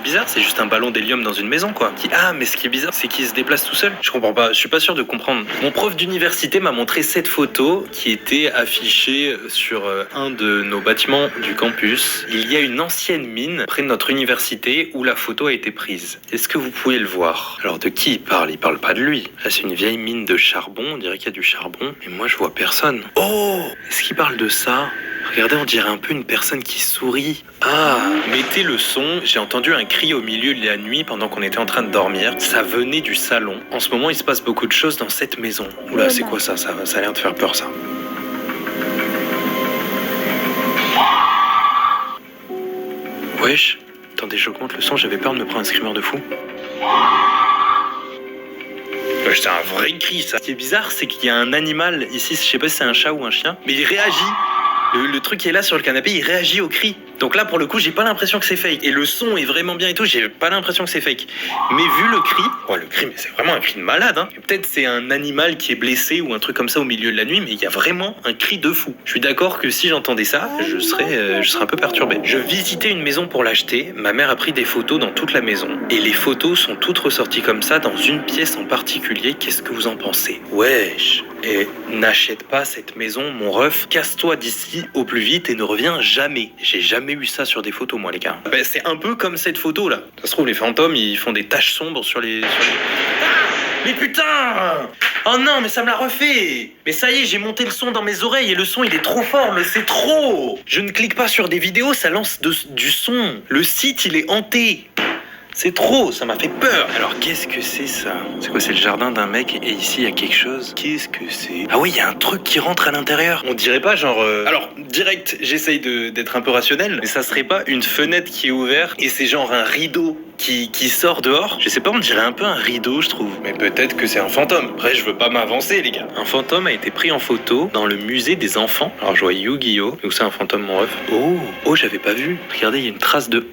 bizarre, c'est juste un ballon d'hélium dans une maison, quoi. Ah, mais ce qui est bizarre, c'est qu'il se déplace tout seul. Je comprends pas, je suis pas sûr de comprendre. Mon prof d'université m'a montré cette photo qui était affichée sur un de nos bâtiments du campus. Il y a une ancienne mine près de notre université où la photo a été prise. Est-ce que vous pouvez le voir? Alors de qui il parle? Il parle pas de lui. Là, c'est une vieille mine de charbon, on dirait qu'il y a du charbon, mais moi je vois personne. Oh! Est-ce qu'il parle de ça? Regardez, on dirait un peu une personne qui sourit. Ah, mettez le son. J'ai entendu un cri au milieu de la nuit pendant qu'on était en train de dormir. Ça venait du salon. En ce moment, il se passe beaucoup de choses dans cette maison. Oula, c'est quoi ça? Ça a l'air de faire peur, ça. Wesh. Attendez, j'augmente le son. J'avais peur de me prendre un screamer de fou. Wesh, c'est un vrai cri, ça. Ce qui est bizarre, c'est qu'il y a un animal ici. Je sais pas si c'est un chat ou un chien, mais il réagit. Le truc qui est là sur le canapé, il réagit au cri. Donc là, pour le coup, j'ai pas l'impression que c'est fake. Et le son est vraiment bien et tout, j'ai pas l'impression que c'est fake. Mais vu le cri, mais c'est vraiment un cri de malade, hein. Peut-être c'est un animal qui est blessé ou un truc comme ça au milieu de la nuit, mais il y a vraiment un cri de fou. Je suis d'accord que si j'entendais ça, je serais un peu perturbé. Je visitais une maison pour l'acheter. Ma mère a pris des photos dans toute la maison. Et les photos sont toutes ressorties comme ça dans une pièce en particulier. Qu'est-ce que vous en pensez? Wesh. Et n'achète pas cette maison, mon ref. Casse-toi d'ici au plus vite et ne reviens jamais. J'ai jamais jamais eu ça sur des photos, moi, les gars. Ben, c'est un peu comme cette photo, là. Ça se trouve, les fantômes, ils font des taches sombres sur les... Ah, mais putain! Oh non, mais ça me l'a refait! Mais ça y est, j'ai monté le son dans mes oreilles et le son, il est trop fort, mais c'est trop! Je ne clique pas sur des vidéos, ça lance du son. Le site, il est hanté. C'est trop, ça m'a fait peur. Alors qu'est-ce que c'est ça? C'est quoi, c'est le jardin d'un mec et ici il y a quelque chose? Qu'est-ce que c'est? Ah oui, il y a un truc qui rentre à l'intérieur. On dirait pas genre... Alors, direct, j'essaye d'être un peu rationnel, mais ça serait pas une fenêtre qui est ouverte et c'est genre un rideau qui sort dehors? Je sais pas, on dirait un peu un rideau, je trouve. Mais peut-être que c'est un fantôme. Après, je veux pas m'avancer, les gars. Un fantôme a été pris en photo dans le musée des enfants. Alors je vois Yu-Gi-Oh! Où c'est un fantôme, mon ref? Oh, j'avais pas vu. Regardez, il y a une trace de...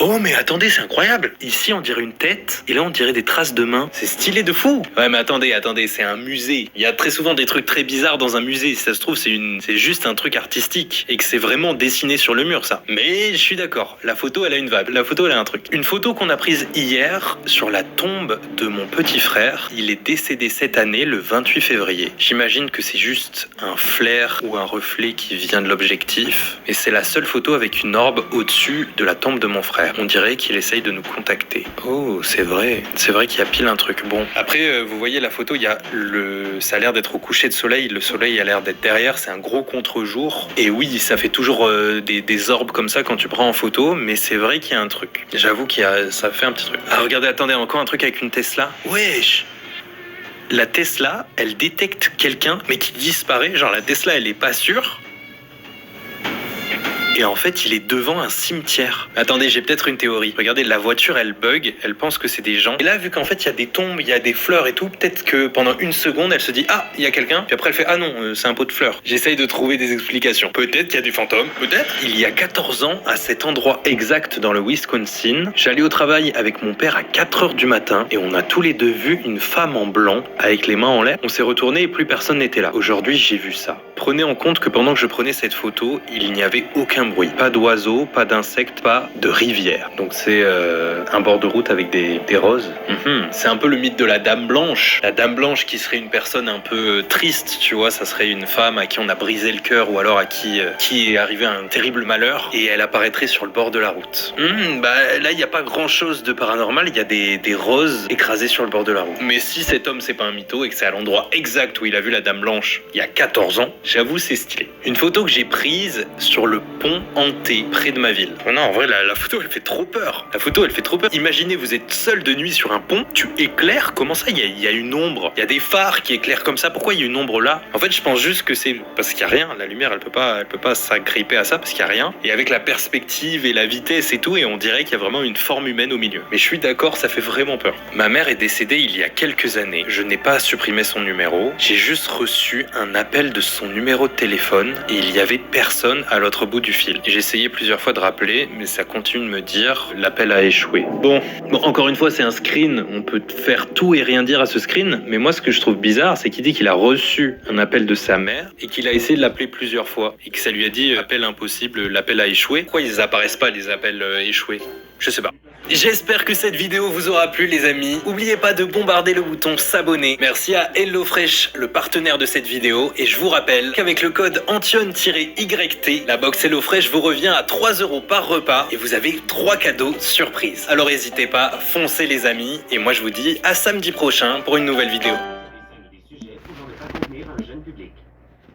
Oh, mais attendez, c'est incroyable. Ici, on dirait une tête, et là, on dirait des traces de mains. C'est stylé de fou. Ouais, mais attendez, c'est un musée. Il y a très souvent des trucs très bizarres dans un musée. Si ça se trouve, c'est juste un truc artistique, et que c'est vraiment dessiné sur le mur, ça. Mais je suis d'accord. La photo, elle a une vibe. La photo, elle a un truc. Une photo qu'on a prise hier sur la tombe de mon petit frère. Il est décédé cette année, le 28 février. J'imagine que c'est juste un flair ou un reflet qui vient de l'objectif. Et c'est la seule photo avec une orbe au-dessus de la tombe de mon frère. On dirait qu'il essaye de nous contacter. Oh, c'est vrai. C'est vrai qu'il y a pile un truc. Bon, après, vous voyez la photo, il y a ça a l'air d'être au coucher de soleil. Le soleil a l'air d'être derrière. C'est un gros contre-jour. Et oui, ça fait toujours des orbes comme ça quand tu prends en photo. Mais c'est vrai qu'il y a un truc. J'avoue ça fait un petit truc. Ah, regardez, attendez, encore un truc avec une Tesla. Wesh! La Tesla, elle détecte quelqu'un, mais qui disparaît. Genre, la Tesla, elle est pas sûre. Et en fait, il est devant un cimetière. Attendez, j'ai peut-être une théorie. Regardez, la voiture, elle bug, elle pense que c'est des gens. Et là, vu qu'en fait, il y a des tombes, il y a des fleurs et tout, peut-être que pendant une seconde, elle se dit « Ah, il y a quelqu'un ». Puis après, elle fait « Ah non, c'est un pot de fleurs ». J'essaye de trouver des explications. Peut-être qu'il y a du fantôme, peut-être. Il y a 14 ans, à cet endroit exact dans le Wisconsin, j'allais au travail avec mon père à 4h du matin et on a tous les deux vu une femme en blanc avec les mains en l'air. On s'est retourné et plus personne n'était là. Aujourd'hui, j'ai vu ça. Prenez en compte que pendant que je prenais cette photo, il n'y avait aucun bruit. Pas d'oiseaux, pas d'insectes, pas de rivière. Donc c'est un bord de route avec des roses. C'est un peu le mythe de la dame blanche. La dame blanche qui serait une personne un peu triste, tu vois, ça serait une femme à qui on a brisé le cœur ou alors à qui est arrivé un terrible malheur et elle apparaîtrait sur le bord de la route. Là, il n'y a pas grand-chose de paranormal, il y a des roses écrasées sur le bord de la route. Mais si cet homme, c'est pas un mytho et que c'est à l'endroit exact où il a vu la dame blanche il y a 14 ans, j'avoue, c'est stylé. Une photo que j'ai prise sur le pont hanté près de ma ville. Oh non, en vrai, la photo, elle fait trop peur. La photo, elle fait trop peur. Imaginez, vous êtes seul de nuit sur un pont, tu éclaires, comment ça, il y a une ombre. Il y a des phares qui éclairent comme ça. Pourquoi il y a une ombre là? En fait, je pense juste que c'est parce qu'il y a rien. La lumière, elle peut pas s'agripper à ça parce qu'il y a rien. Et avec la perspective et la vitesse et tout, et on dirait qu'il y a vraiment une forme humaine au milieu. Mais je suis d'accord, ça fait vraiment peur. Ma mère est décédée il y a quelques années. Je n'ai pas supprimé son numéro. J'ai juste reçu un appel de son numéro de téléphone et il y avait personne à l'autre bout du fil. J'ai essayé plusieurs fois de rappeler, mais ça continue de me dire l'appel a échoué. Bon, encore une fois, c'est un screen. On peut faire tout et rien dire à ce screen, mais moi, ce que je trouve bizarre, c'est qu'il dit qu'il a reçu un appel de sa mère et qu'il a essayé de l'appeler plusieurs fois et que ça lui a dit appel impossible, l'appel a échoué. Pourquoi ils apparaissent pas les appels échoués? Je sais pas. J'espère que cette vidéo vous aura plu, les amis. N'oubliez pas de bombarder le bouton s'abonner. Merci à HelloFresh, le partenaire de cette vidéo. Et je vous rappelle qu'avec le code Antion-YT, la box HelloFresh vous revient à 3 € par repas et vous avez 3 cadeaux surprises. Alors n'hésitez pas, foncez les amis. Et moi je vous dis à samedi prochain pour une nouvelle vidéo. Des sujets pouvant ne pas convenir à un jeune public.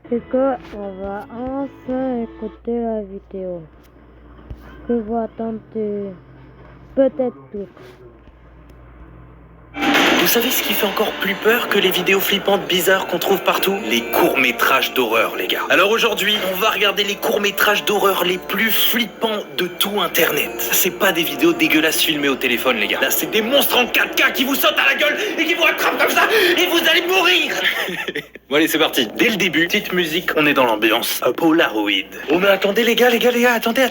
C'est que on va enfin écouter la vidéo. Que vous attendez peut-être tout. Vous savez ce qui fait encore plus peur que les vidéos flippantes bizarres qu'on trouve partout? Les courts-métrages d'horreur, les gars. Alors aujourd'hui, on va regarder les courts-métrages d'horreur les plus flippants de tout Internet. C'est pas des vidéos dégueulasses filmées au téléphone, les gars. Là, c'est des monstres en 4K qui vous sautent à la gueule et qui vous attrapent comme ça et vous allez mourir. Bon allez, c'est parti. Dès le début, petite musique, on est dans l'ambiance. Polaroid. Oh mais attendez les gars, attendez.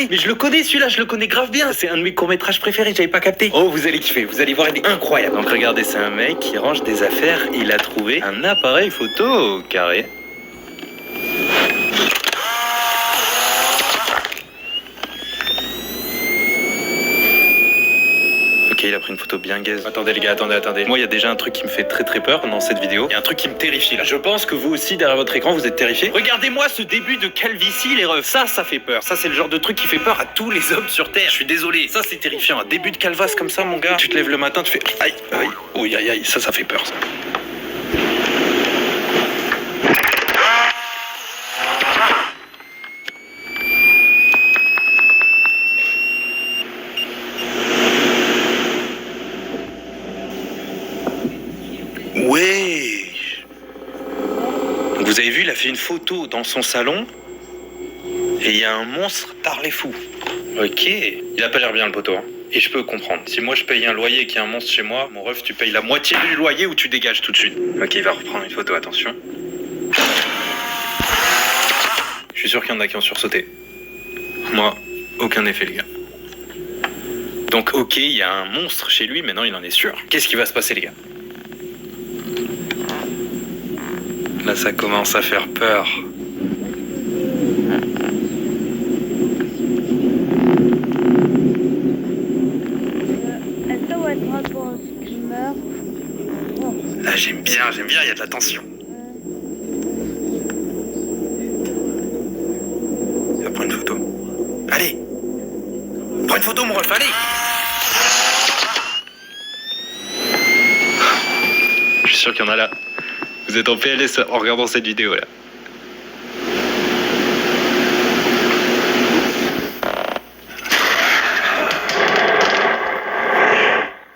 Mais je le connais celui-là, je le connais grave bien. C'est un de mes courts-métrages préférés, j'avais pas capté. Oh, vous allez kiffer, vous allez voir, il est incroyable. Donc regardez, c'est un mec qui range des affaires, il a trouvé un appareil photo carré. Ok, il a pris une photo bien gaze. Attendez les gars, attendez. Moi, il y a déjà un truc qui me fait très très peur dans cette vidéo. Il y a un truc qui me terrifie là. Je pense que vous aussi, derrière votre écran, vous êtes terrifiés. Regardez-moi ce début de calvitie, les refs. Ça fait peur. Ça, c'est le genre de truc qui fait peur à tous les hommes sur Terre. Je suis désolé. Ça, c'est terrifiant. Un début de calvasse comme ça, mon gars. Tu te lèves le matin, tu fais aïe, aïe, oui, aïe, aïe. Ça fait peur, ça. Ouais. Donc vous avez vu, il a fait une photo dans son salon et il y a un monstre par les fous. Ok. Il a pas l'air bien le poteau. Hein. Et je peux comprendre. Si moi je paye un loyer et qu'il y a un monstre chez moi, mon ref, tu payes la moitié du loyer ou tu dégages tout de suite. Ok, il va reprendre une photo, attention. Je suis sûr qu'il y en a qui ont sursauté. Moi, aucun effet, les gars. Donc ok, il y a un monstre chez lui, maintenant il en est sûr. Qu'est-ce qui va se passer, les gars? Là, ça commence à faire peur. Est-ce qu'on va être un peu en screamer? Là, j'aime bien, il y a de la tension. Ça prend une photo. Allez! Prends une photo, mon ref, allez! Je suis sûr qu'il y en a là. Vous êtes en PLS en regardant cette vidéo là.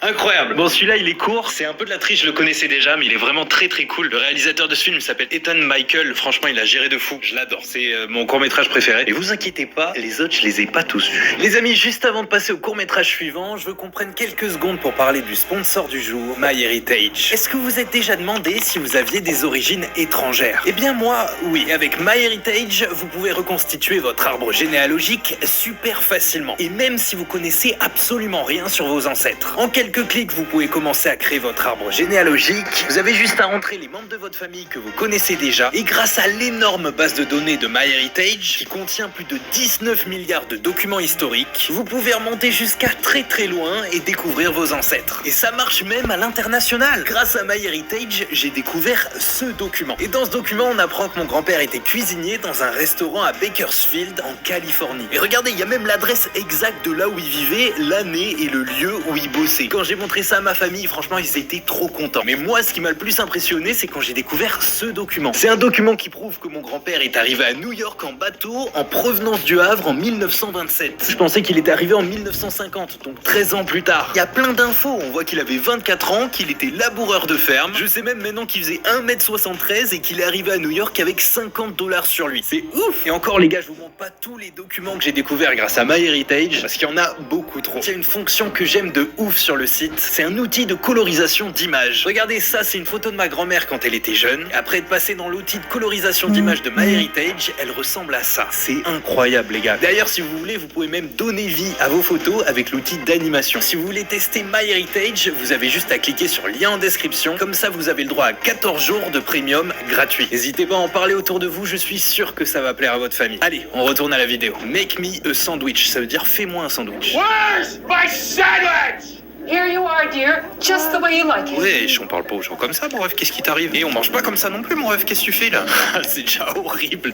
Incroyable. Bon, celui-là, il est court. C'est un peu de la triche, je le connaissais déjà, mais il est vraiment très très cool. Le réalisateur de ce film s'appelle Ethan Michael. Franchement, il a géré de fou. Je l'adore. C'est mon court-métrage préféré. Et vous inquiétez pas, les autres, je les ai pas tous vus. Les amis, juste avant de passer au court-métrage suivant, je veux qu'on prenne quelques secondes pour parler du sponsor du jour, MyHeritage. Est-ce que vous êtes déjà demandé si vous aviez des origines étrangères? Eh bien, moi, oui. Avec MyHeritage, vous pouvez reconstituer votre arbre généalogique super facilement. Et même si vous connaissez absolument rien sur vos ancêtres. En quelques clics, vous pouvez commencer à créer votre arbre généalogique. Vous avez juste à rentrer les membres de votre famille que vous connaissez déjà. Et grâce à l'énorme base de données de MyHeritage, qui contient plus de 19 milliards de documents historiques, vous pouvez remonter jusqu'à très très loin et découvrir vos ancêtres. Et ça marche même à l'international. Grâce à MyHeritage, j'ai découvert ce document. Et dans ce document, on apprend que mon grand-père était cuisinier dans un restaurant à Bakersfield, en Californie. Et regardez, il y a même l'adresse exacte de là où il vivait, l'année et le lieu où il bossait. Quand j'ai montré ça à ma famille, franchement, ils étaient trop contents. Mais moi, ce qui m'a le plus impressionné, c'est quand j'ai découvert ce document. C'est un document qui prouve que mon grand-père est arrivé à New York en bateau en provenance du Havre en 1927. Je pensais qu'il était arrivé en 1950, donc 13 ans plus tard. Il y a plein d'infos. On voit qu'il avait 24 ans, qu'il était laboureur de ferme. Je sais même maintenant qu'il faisait 1m73 et qu'il est arrivé à New York avec $50 sur lui. C'est ouf! Et encore, les gars, je vous montre pas tous les documents que j'ai découverts grâce à MyHeritage, parce qu'il y en a beaucoup trop. Il y a une fonction que j'aime de ouf sur le site. C'est un outil de colorisation d'images. Regardez, ça, c'est une photo de ma grand-mère quand elle était jeune. Après être passée dans l'outil de colorisation d'images de MyHeritage, elle ressemble à ça. C'est incroyable, les gars. D'ailleurs, si vous voulez, vous pouvez même donner vie à vos photos avec l'outil d'animation. Si vous voulez tester MyHeritage, vous avez juste à cliquer sur le lien en description. Comme ça, vous avez le droit à 14 jours de premium gratuit. N'hésitez pas à en parler autour de vous, je suis sûr que ça va plaire à votre famille. Allez, on retourne à la vidéo. Make me a sandwich, ça veut dire fais-moi un sandwich. Where's my sandwich? Here you are, dear, just the way you like it. Ouais, on parle pas aux gens comme ça, mon ref, qu'est-ce qui t'arrive? Et on mange pas comme ça non plus, mon ref, qu'est-ce que tu fais là? C'est déjà horrible.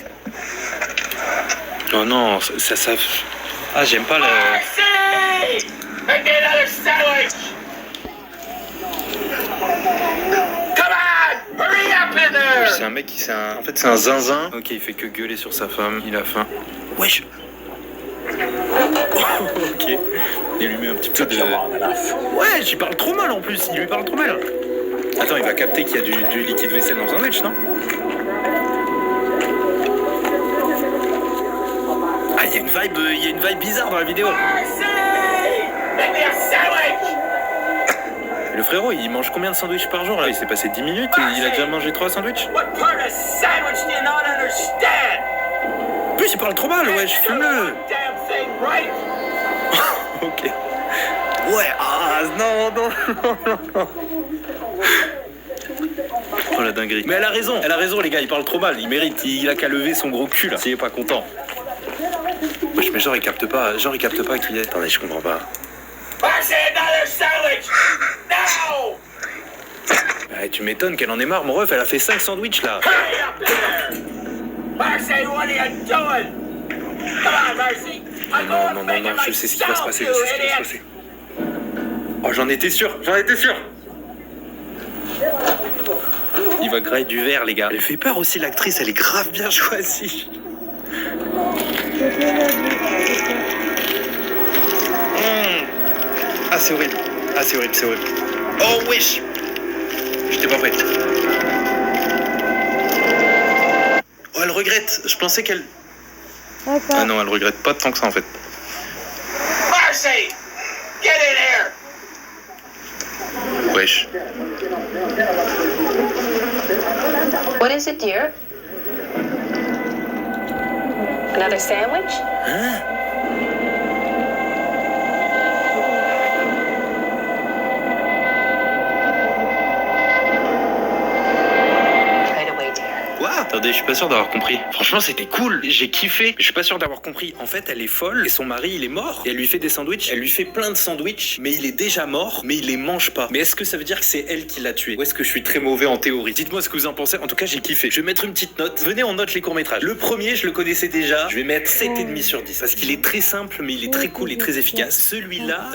Oh non, ça... Ah, j'aime pas la... Mercy! Make me another sandwich! Come on! Hurry up in there! C'est un mec qui... En fait, c'est un zinzin. Ok, il fait que gueuler sur sa femme, il a faim. Wesh. Ok. Il lui met un petit peu de... Ouais, j'y parle trop mal en plus, il lui parle trop mal. Attends, il va capter qu'il y a du liquide vaisselle dans un sandwich, non? Ah, il y a une vibe bizarre dans la vidéo. Le frérot, il mange combien de sandwichs par jour là? Il s'est passé 10 minutes et il a déjà mangé 3 sandwichs. What part of sandwich do you not understand? En plus, il parle trop mal, ouais, je fume-le. Damn thing, right? Ok. Ouais, ah, non. Oh la dinguerie. Mais elle a raison les gars, il parle trop mal, il mérite, il a qu'à lever son gros cul là, s'il est pas content. Wesh, mais genre il capte pas qu'il est... Attendez, je comprends pas. I say another sandwich! Ah, tu m'étonnes qu'elle en ait marre, mon ref, elle a fait 5 sandwichs là. Non, je sais ce qui va se passer, Oh, j'en étais sûr. Il va grailler du verre, les gars. Elle fait peur aussi, l'actrice, elle est grave bien choisie. Ah, c'est horrible. Oh, wesh. J'étais pas prêt. Oh, elle regrette. Je pensais qu'elle... D'accord. Ah non, elle regrette pas tant que ça, en fait. Marcy! Get in here! Wesh. What is it, dear? Another sandwich? Hein? Right away, dear. Quoi? Attendez, je suis pas sûr d'avoir compris. Franchement, c'était cool. J'ai kiffé. Je suis pas sûr d'avoir compris. En fait, elle est folle et son mari, il est mort. Et elle lui fait des sandwichs. Elle lui fait plein de sandwichs, mais il est déjà mort, mais il les mange pas. Mais est-ce que ça veut dire que c'est elle qui l'a tué? Ou est-ce que je suis très mauvais en théorie? Dites-moi ce que vous en pensez. En tout cas, j'ai kiffé. Je vais mettre une petite note. Venez, on note les courts-métrages. Le premier, je le connaissais déjà. Je vais mettre 7,5 sur 10. Parce qu'il est très simple, mais il est très cool et très efficace. Celui-là,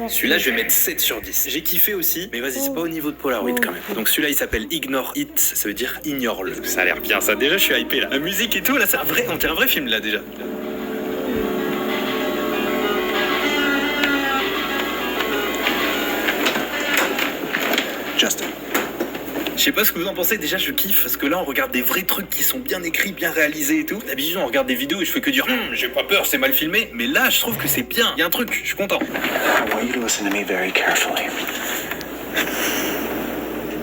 celui-là, je vais mettre 7 sur 10. J'ai kiffé aussi, mais vas-y, c'est pas au niveau de Polaroid quand même. Donc celui-là, il s'appelle Ignore It, ça veut dire ignore-le. Ça a l'air bien, ça. Déjà, je suis hypé là. La musique et tout, là, c'est un vrai, on dirait un vrai film là déjà. Justin. Je sais pas ce que vous en pensez, déjà je kiffe parce que là on regarde des vrais trucs qui sont bien écrits, bien réalisés et tout. D'habitude on regarde des vidéos et je fais que dire j'ai pas peur, c'est mal filmé, mais là je trouve que c'est bien, il y a un truc, je suis content. I want you to listen to me very carefully.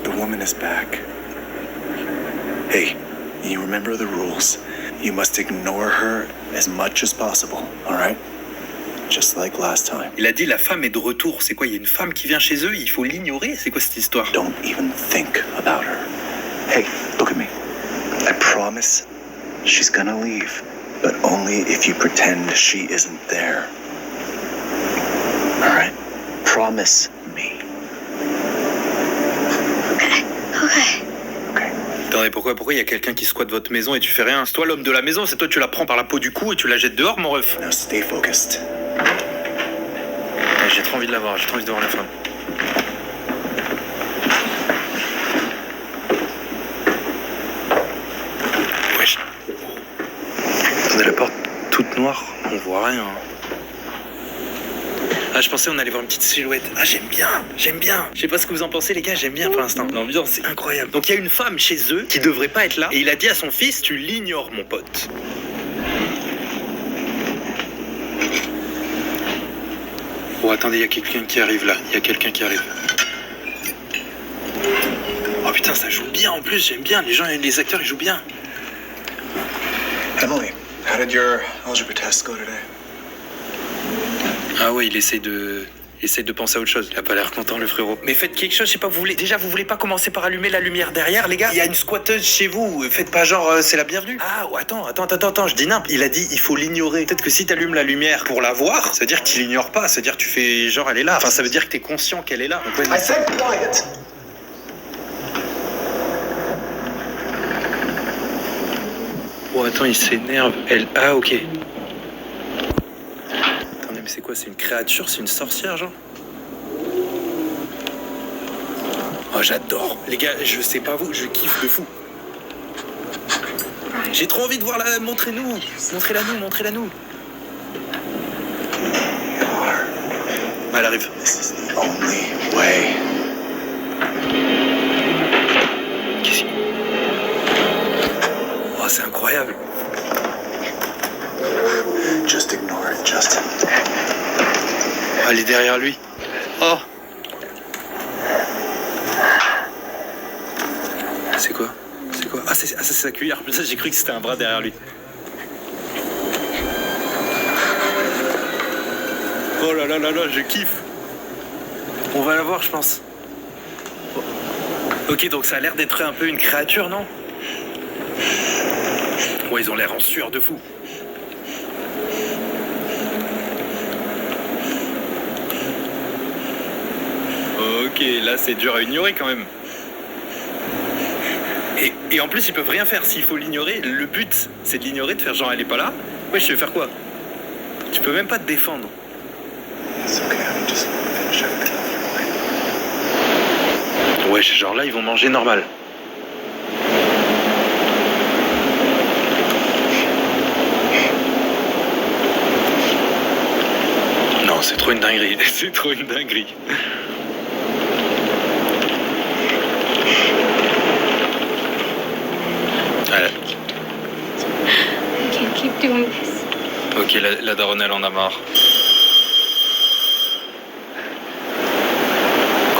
The woman is back. Hey, you remember the rules. You must ignore her as much as possible, alright? Just like last time. Il a dit la femme est de retour, c'est quoi, il y a une femme qui vient chez eux, il faut l'ignorer, c'est quoi cette histoire? Don't even think about her. Hey, look at me. I promise she's gonna leave, but only if you pretend she isn't there. Alright? Promise me. Okay. Okay. Attendez, pourquoi il y a quelqu'un qui squatte votre maison et tu fais rien? C'est toi l'homme de la maison, c'est toi tu la prends par la peau du cou et tu la jettes dehors mon ref. Now stay focused. J'ai trop envie de la voir, j'ai trop envie de voir la femme. Wesh. Attendez, la porte toute noire, on voit rien. Ah, je pensais on allait voir une petite silhouette. Ah, j'aime bien. Je sais pas ce que vous en pensez, les gars, j'aime bien pour l'instant. L'ambiance, c'est incroyable. Donc, il y a une femme chez eux qui devrait pas être là. Et il a dit à son fils, tu l'ignores, mon pote. Oh, attendez, il y a quelqu'un qui arrive là. Oh putain, ça joue bien en plus, j'aime bien. Les acteurs, ils jouent bien. Emily, how did your algebra test go today? Ah ouais, il essaie de penser à autre chose. Il a pas l'air content, le frérot. Mais faites quelque chose, je sais pas, vous voulez pas commencer par allumer la lumière derrière, les gars? Il y a une squatteuse chez vous, faites pas genre c'est la bienvenue. Ah, oh, attends, je dis nimp. Il a dit il faut l'ignorer. Peut-être que si t'allumes la lumière pour la voir, ça veut dire que tu l'ignores pas, ça veut dire que tu fais genre elle est là. Enfin, ça veut dire que t'es conscient qu'elle est là. Donc, ouais, I said quiet. oh, attends, il s'énerve. Ah, ok. Mais c'est quoi, c'est une créature, c'est une sorcière genre? Oh j'adore. Les gars, je sais pas vous, je kiffe de fou. J'ai trop envie de voir la... Montrez-nous. Montrez-la nous. Elle arrive. This is the only way. Qu'est-ce que... Oh, c'est incroyable. Just ignore it, Justin. Elle est derrière lui. Oh. C'est quoi? Ah, c'est sa cuillère. Putain, j'ai cru que c'était un bras derrière lui. Oh là là, je kiffe. On va la voir, je pense. Ok, donc ça a l'air d'être un peu une créature, non? Ouais, ils ont l'air en sueur de fou. Ok, là c'est dur à ignorer quand même. Et en plus ils peuvent rien faire s'il faut l'ignorer. Le but c'est de l'ignorer, de faire genre elle est pas là. Ouais, je vais faire quoi? Tu peux même pas te défendre. It's okay, I'm just finish everything off your plate. Ouais, genre là ils vont manger normal. Non, c'est trop une dinguerie. C'est trop une dinguerie. Allez. I can't keep doing this. Ok, la daronne elle en a marre.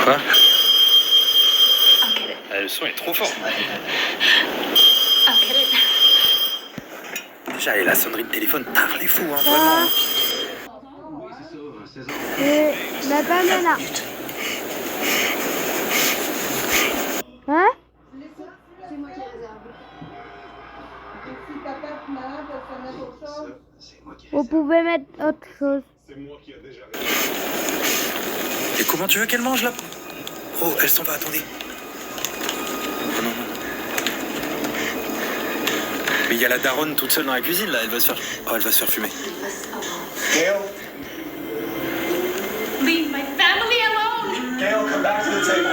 Quoi? I'll get it. Ah, le son est trop fort. I'll get it. Déjà, et la sonnerie de téléphone, tard les fous, hein, vraiment. Et la dame est là. Hein? C'est moi qui réserve. Et si papa est malade, ça met autre chose. Vous pouvez mettre autre chose. Et comment tu veux qu'elle mange là? Oh, elle s'en va, attendez. Oh, non, non. Mais il y a la daronne toute seule dans la cuisine là, elle va se faire. Oh, elle va se faire fumer. Gail, Leave my family alone! Gail, come back to the table.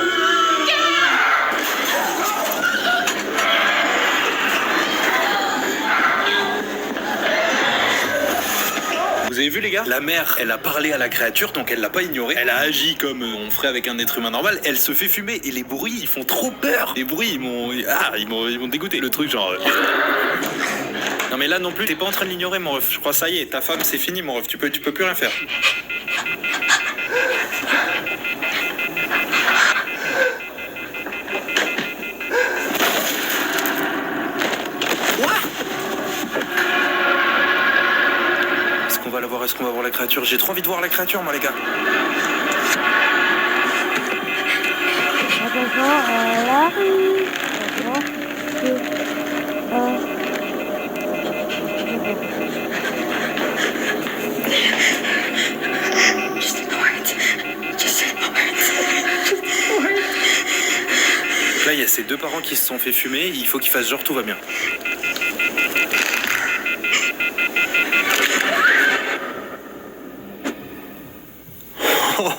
Vous avez vu les gars? La mère, elle a parlé à la créature, donc elle l'a pas ignoré. Elle a agi comme on ferait avec un être humain normal. Elle se fait fumer et les bruits, ils font trop peur. Les bruits, ils m'ont dégoûté. Le truc genre. Non mais là non plus, t'es pas en train de l'ignorer mon ref. Je crois ça y est, ta femme c'est fini mon ref. Tu peux plus rien faire. Est-ce qu'on va voir la créature? J'ai trop envie de voir la créature, moi, les gars. Attention, elle arrive. Just ignore it. Just ignore it. Just ignore it. Là, il y a ces deux parents qui se sont fait fumer. Il faut qu'ils fassent genre tout va bien.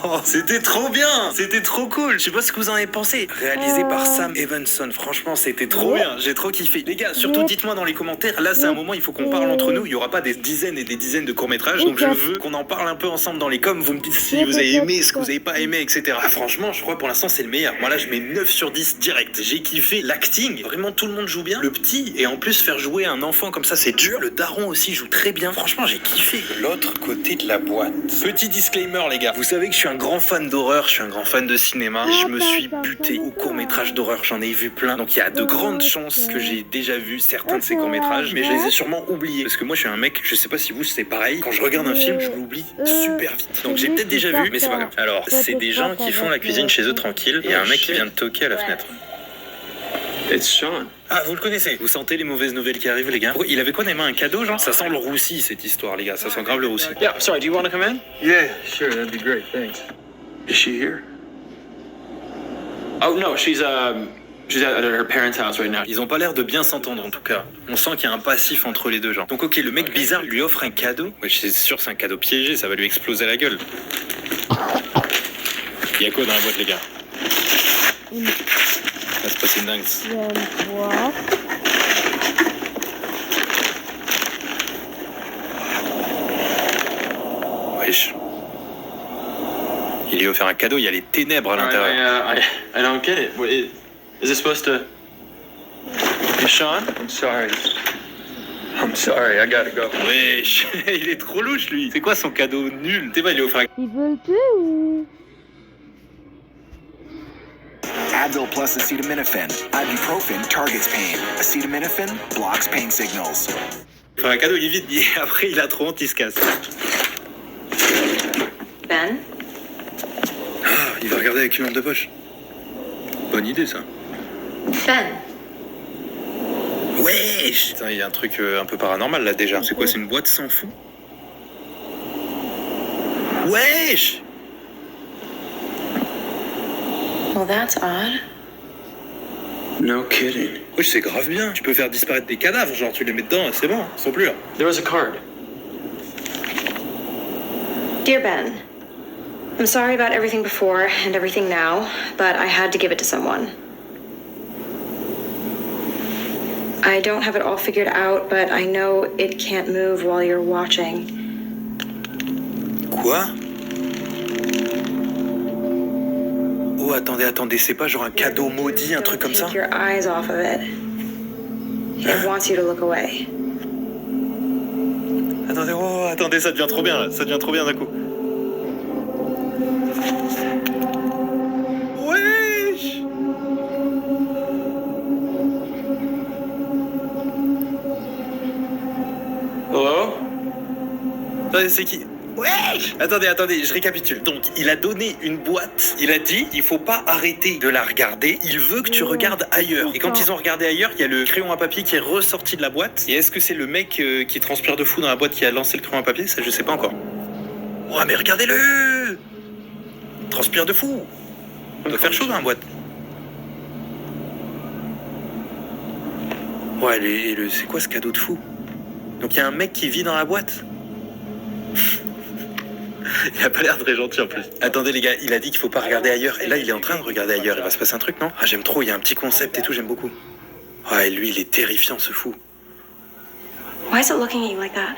Oh, c'était trop bien, c'était trop cool. Je sais pas ce que vous en avez pensé. Réalisé par Sam Evanson. Franchement, c'était trop bien. J'ai trop kiffé. Les gars, surtout dites-moi dans les commentaires. Là, c'est un moment, il faut qu'on parle entre nous. Il y aura pas des dizaines et des dizaines de courts-métrages. Donc, je veux qu'on en parle un peu ensemble dans les coms. Vous me dites si vous avez aimé, ce que vous avez pas aimé, etc. Ah, franchement, je crois pour l'instant, c'est le meilleur. Moi, là, je mets 9 sur 10 direct. J'ai kiffé l'acting. Vraiment, tout le monde joue bien. Le petit, et en plus, faire jouer un enfant comme ça, c'est dur. Le daron aussi joue très bien. Franchement, j'ai kiffé. L'autre côté de la boîte. Petit disclaimer, les gars. Vous savez que je suis un grand fan d'horreur, je suis un grand fan de cinéma. Je me suis buté aux courts-métrages d'horreur, j'en ai vu plein. Donc il y a de grandes chances que j'ai déjà vu certains de ces courts-métrages, mais je les ai sûrement oubliés. Parce que moi je suis un mec, je sais pas si vous c'est pareil, quand je regarde un film, je l'oublie super vite. Donc j'ai peut-être déjà vu, mais c'est pas grave. Alors, c'est des gens qui font la cuisine chez eux tranquille. Il y a un mec qui vient de toquer à la fenêtre. It's Sean. Ah, vous le connaissez. Vous sentez les mauvaises nouvelles qui arrivent, les gars? Il avait quoi dans les mains? Un cadeau, genre? Ça sent le roussi, cette histoire, les gars. Ça sent grave le roussi. Yeah, sorry, do you want to come in? Yeah, sure, that'd be great, thanks. Is she here? Oh no, she's at her parents' house right now. Ils ont pas l'air de bien s'entendre, en tout cas. On sent qu'il y a un passif entre les deux, genre. Donc, ok, le mec bizarre lui offre un cadeau. Ouais, c'est sûr, c'est un cadeau piégé, ça va lui exploser la gueule. Il y a quoi dans la boîte, les gars? Ça se passe une dingue. Il y a une boîte. Wesh. Il lui a offert un cadeau, il y a les ténèbres à l'intérieur. I don't get it. Is it supposed to... Hey, Sean? I'm sorry. I'm sorry, I gotta go. Wesh, il est trop louche, lui. C'est quoi son cadeau nul? T'es pas, il lui a offert un... Il veut le tuer ou... Advil plus acetaminophen. Ibuprofen targets pain. Acetaminophen blocks pain signals. Il fait un cadeau, il est vide, et après il a trop honte, il se casse. Ben? Ah, il va regarder avec une lampe de poche. Bonne idée, ça. Ben? Wesh! Putain, il y a un truc un peu paranormal là déjà. C'est quoi, c'est une boîte sans fou? Well, that's odd. No kidding. Oui, c'est grave bien. Tu peux faire disparaître des cadavres, genre tu les mets dedans et c'est bon, ils sont plus là. There was a card. Dear Ben, I'm sorry about everything before and everything now, but I had to give it to someone. I don't have it all figured out, but I know it can't move while you're watching. Quoi? Oh, attendez, c'est pas genre un cadeau maudit, un truc comme ça? Take your eyes off of it. It wants you to look away. Attendez, ça devient trop bien là, ça devient trop bien d'un coup. Wesh! Hello? Attendez, c'est qui? Wesh! Attendez, je récapitule. Donc, il a donné une boîte, il a dit, il faut pas arrêter de la regarder, il veut que tu regardes ailleurs. Et quand ils ont regardé ailleurs, il y a le crayon à papier qui est ressorti de la boîte. Et est-ce que c'est le mec qui transpire de fou dans la boîte qui a lancé le crayon à papier? Ça, je sais pas encore. Ouais, mais regardez-le! Transpire de fou! Ça doit faire chaud dans la boîte. Ouais, c'est quoi ce cadeau de fou? Donc il y a un mec qui vit dans la boîte? Il a pas l'air très gentil en plus. Attendez les gars, il a dit qu'il faut pas regarder ailleurs. Et là il est en train de regarder ailleurs. Il va se passer un truc, non? Ah, j'aime trop, il y a un petit concept et tout, j'aime beaucoup. Ouais, lui il est terrifiant ce fou. Why is it looking at you like that?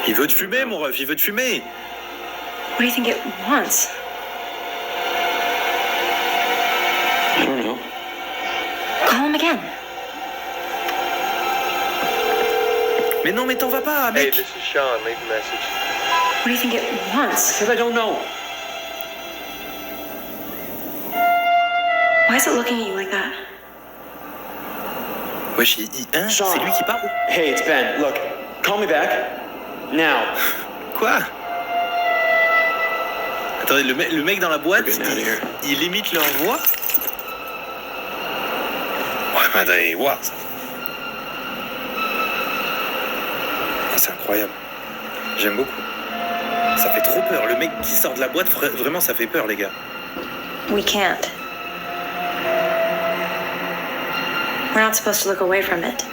Il veut te fumer mon ref, il veut te fumer. What do you think it wants? I don't know. Call him again. Mais non, mais t'en vas pas, Hey, mec. this is Sean. Leave a message. What do you think it wants? Because I don't know. Why is it looking at you like that? Wesh, hein? C'est lui qui parle? Hey, it's Ben. Look, call me back. Now. Quoi? Attendez, le mec dans la boîte, We're getting out of here. il imite leur voix? Ouais, mais attendez, wow. C'est incroyable. J'aime beaucoup. Ça fait trop peur. Le mec qui sort de la boîte, vraiment, ça fait peur, les gars. We can't. We're not supposed to look away from it.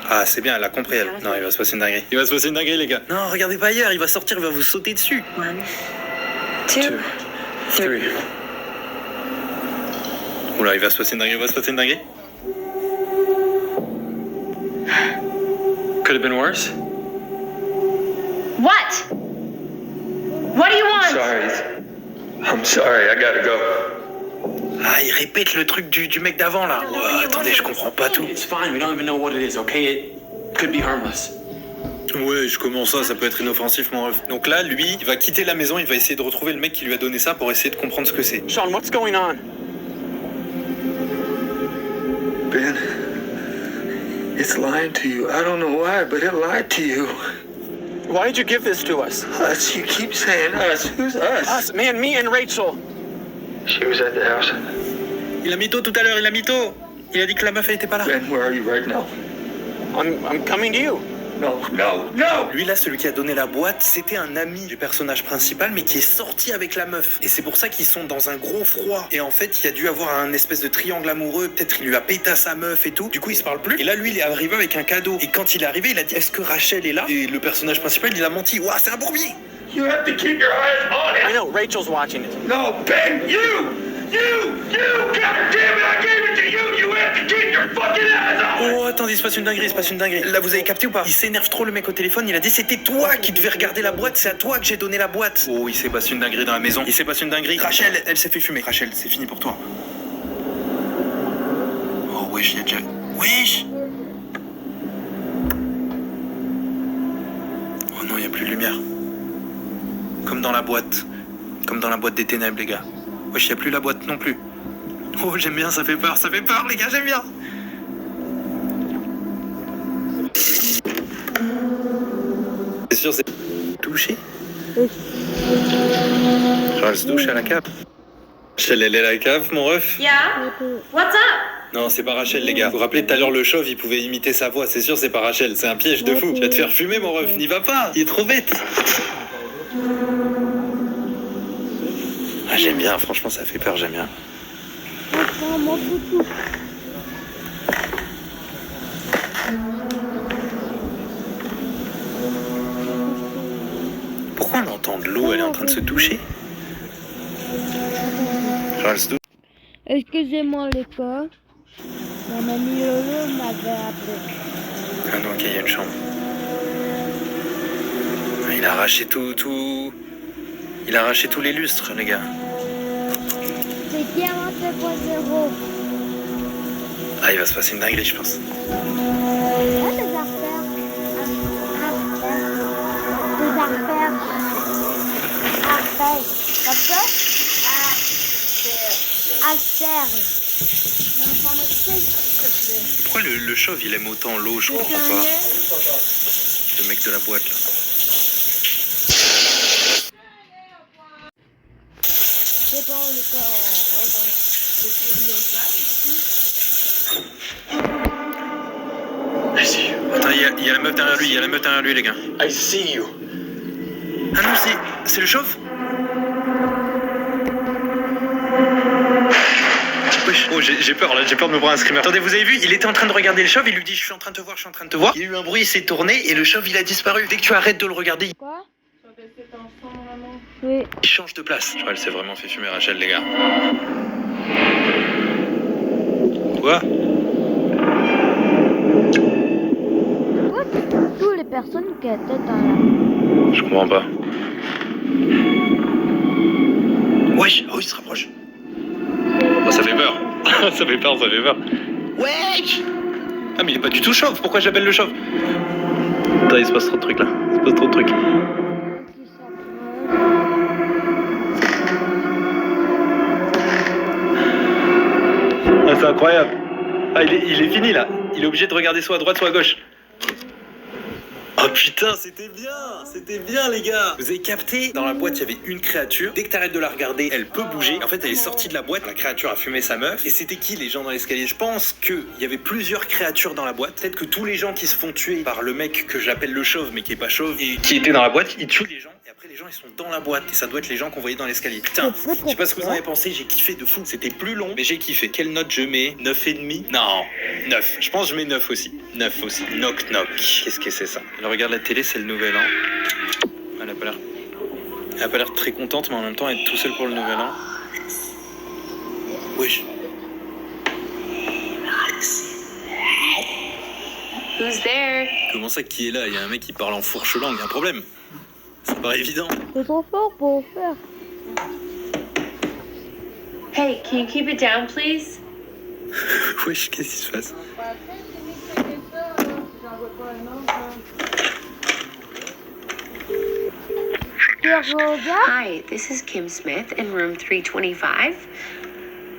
Ah, c'est bien, elle a compris, elle. Non, il va se passer une dinguerie. Il va se passer une dinguerie, les gars. Non, regardez pas ailleurs, il va sortir, il va vous sauter dessus. 1, 2, 3. Oula, il va se passer une dinguerie, il va se passer une dinguerie. Could have been worse. What? What do you want? Sorry. I'm sorry. I gotta go. Ah, il répète le truc du mec d'avant, là. Ouais, attendez, je comprends pas tout. It's fine. We don't even know what it is, okay? It could be harmless. Ouais, je commence ça peut être inoffensif, mon ref. Donc là, lui, il va quitter la maison, il va essayer de retrouver le mec qui lui a donné ça pour essayer de comprendre ce que c'est. Sean, what's going on? Ben, it's lying to you. I don't know why, but it lied to you. Why did you give this to us? Us. You keep saying us. Who's us? Us, man, me and Rachel. She was at the house. Il a mytho tout à l'heure, il a mytho. Il a dit que la meuf, elle était pas là. Ben, where are you right now? I'm coming to you. No. Lui là, celui qui a donné la boîte, c'était un ami du personnage principal, mais qui est sorti avec la meuf. Et c'est pour ça qu'ils sont dans un gros froid. Et en fait, il y a dû avoir un espèce de triangle amoureux. Peut-être il lui a pété à sa meuf et tout. Du coup, ils se parlent plus. Et là, lui, il est arrivé avec un cadeau. Et quand il est arrivé, il a dit, est-ce que Rachel est là? Et le personnage principal, il a menti. Ouah, c'est un bourbier. You have to keep your eyes on I it. know, Rachel's watching it. No, Ben, you! God damn it, I gave it to you! You have to keep your fucking eyes on it! Oh, attendez, il se passe une dinguerie, Là, vous avez capté ou pas? Il s'énerve trop, le mec au téléphone. Il a dit, c'était toi qui devais regarder la boîte. C'est à toi que j'ai donné la boîte. Oh, il s'est passé une dinguerie dans la maison. Rachel, elle s'est fait fumer. Rachel, c'est fini pour toi. Oh, wesh, il y a déjà... Wesh! Oh non, il n'y a plus de lumière. Comme dans la boîte. Comme dans la boîte des ténèbres, les gars. Wesh, il n'y a plus la boîte non plus. Oh, j'aime bien, ça fait peur, les gars, j'aime bien. C'est sûr, c'est... Touché? Oui. Genre, elle se touche à la cave. Rachel, elle est à la cave, mon ref? Yeah? What's up? Non, c'est pas Rachel, les gars. Vous vous rappelez, tout à l'heure, le chauve, il pouvait imiter sa voix. C'est sûr, c'est pas Rachel. C'est un piège de fou. Tu vas te faire fumer, mon ref. N'y va pas. Il est trop bête. j'aime bien, franchement ça fait peur, j'aime bien. Oh, mon toutou. Pourquoi on entend de l'eau, elle est en train de se toucher? Genre elle se touche. Excusez-moi les gars. Mon ami Lolo m'avait appelé. Ah non, ok, il y a une chambre. Ah, il a arraché tout. Il a arraché tous les lustres, les gars. C'est Diamant 2.0. Ah, il va se passer une dinguerie, je pense. Ah, des affaires. Des affaires. Affaires. Comme ça? Affaires. Pourquoi le chauve, il aime autant l'eau, je comprends pas. Le mec de la boîte, là. C'est bon, le Ici. Attends, il y a la meuf derrière lui, les gars. I see you. Ah non, c'est le chauve? Wesh. Oh, j'ai peur là, j'ai peur de me voir un screamer. Attendez, vous avez vu, il était en train de regarder le chauve, il lui dit je suis en train de te voir. Il y a eu un bruit, il s'est tourné et le chauve il a disparu. Dès que tu arrêtes de le regarder, Quoi? Oui. il change de place. Je crois qu'elle s'est vraiment fait fumer Rachel, les gars. Quoi? Pourquoi toutes les personnes qui étaient dans la... Je comprends pas. Wesh, oh il se rapproche. Oh, ça fait peur. ça fait peur. Wesh. Ah mais il est pas du tout chauve, pourquoi j'appelle le chauve? Attends, il se passe trop de trucs là. Ah, c'est incroyable. Ah, il est fini là. Il est obligé de regarder soit à droite, soit à gauche. Oh putain, c'était bien les gars. Vous avez capté? Dans la boîte, il y avait une créature. Dès que t'arrêtes de la regarder, elle peut bouger. En fait, elle est sortie de la boîte. La créature a fumé sa meuf. Et c'était qui les gens dans l'escalier? Je pense qu'il y avait plusieurs créatures dans la boîte. Peut-être que tous les gens qui se font tuer par le mec que j'appelle le chauve, mais qui est pas chauve, et qui était dans la boîte, il tue les gens. Et après, les gens, ils sont dans la boîte. Et ça doit être les gens qu'on voyait dans l'escalier. Putain, je sais pas ce que vous en avez pensé. J'ai kiffé de fou. C'était plus long, mais j'ai kiffé. Quelle note je mets? 9,5? Non, 9. Je pense que je mets 9 aussi. 9 aussi. Knock knock. Qu'est-ce que c'est ça? Elle regarde la télé, c'est le nouvel an. Elle a pas l'air très contente, mais en même temps, elle est tout seule pour le nouvel an. Wesh. Who's there? Comment ça, qui est là? Il y a un mec qui parle en fourche langue, un problème. Ça paraît évident. C'est trop fort pour faire. Hey, can you keep it down, please? Wesh, qu'est-ce qui se passe? Hi, this is Kim Smith in room 325.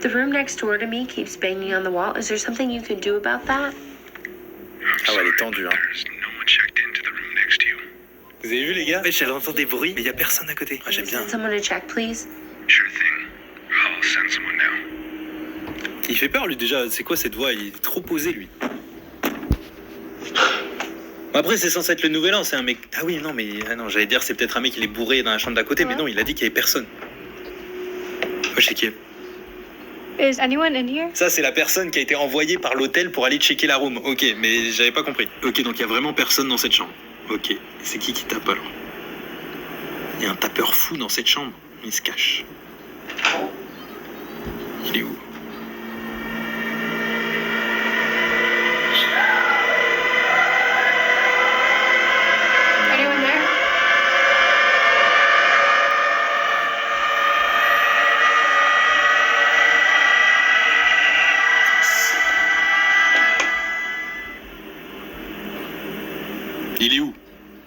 The room next door to me keeps banging on the wall. Is there something you could do about that? Ah ouais, elle est tendue, hein. Vous avez vu les gars? Wesh, elle entend des bruits, mais il y a personne à côté. Ah, j'aime bien. Send someone to check, please. Il fait peur lui déjà, c'est quoi cette voix? Il est trop posé lui. Après c'est censé être le nouvel an, c'est un mec... Ah oui non mais... Ah non j'allais dire c'est peut-être un mec qui est bourré dans la chambre d'à côté, mais non il a dit qu'il y avait personne. Moi je sais qui est. Is anyone in here? Ça c'est la personne qui a été envoyée par l'hôtel pour aller checker la room. Ok mais j'avais pas compris. Ok donc il y a vraiment personne dans cette chambre. Ok, c'est qui tape alors? Il y a un tapeur fou dans cette chambre, il se cache. Il est où? Anyone there? Il est où?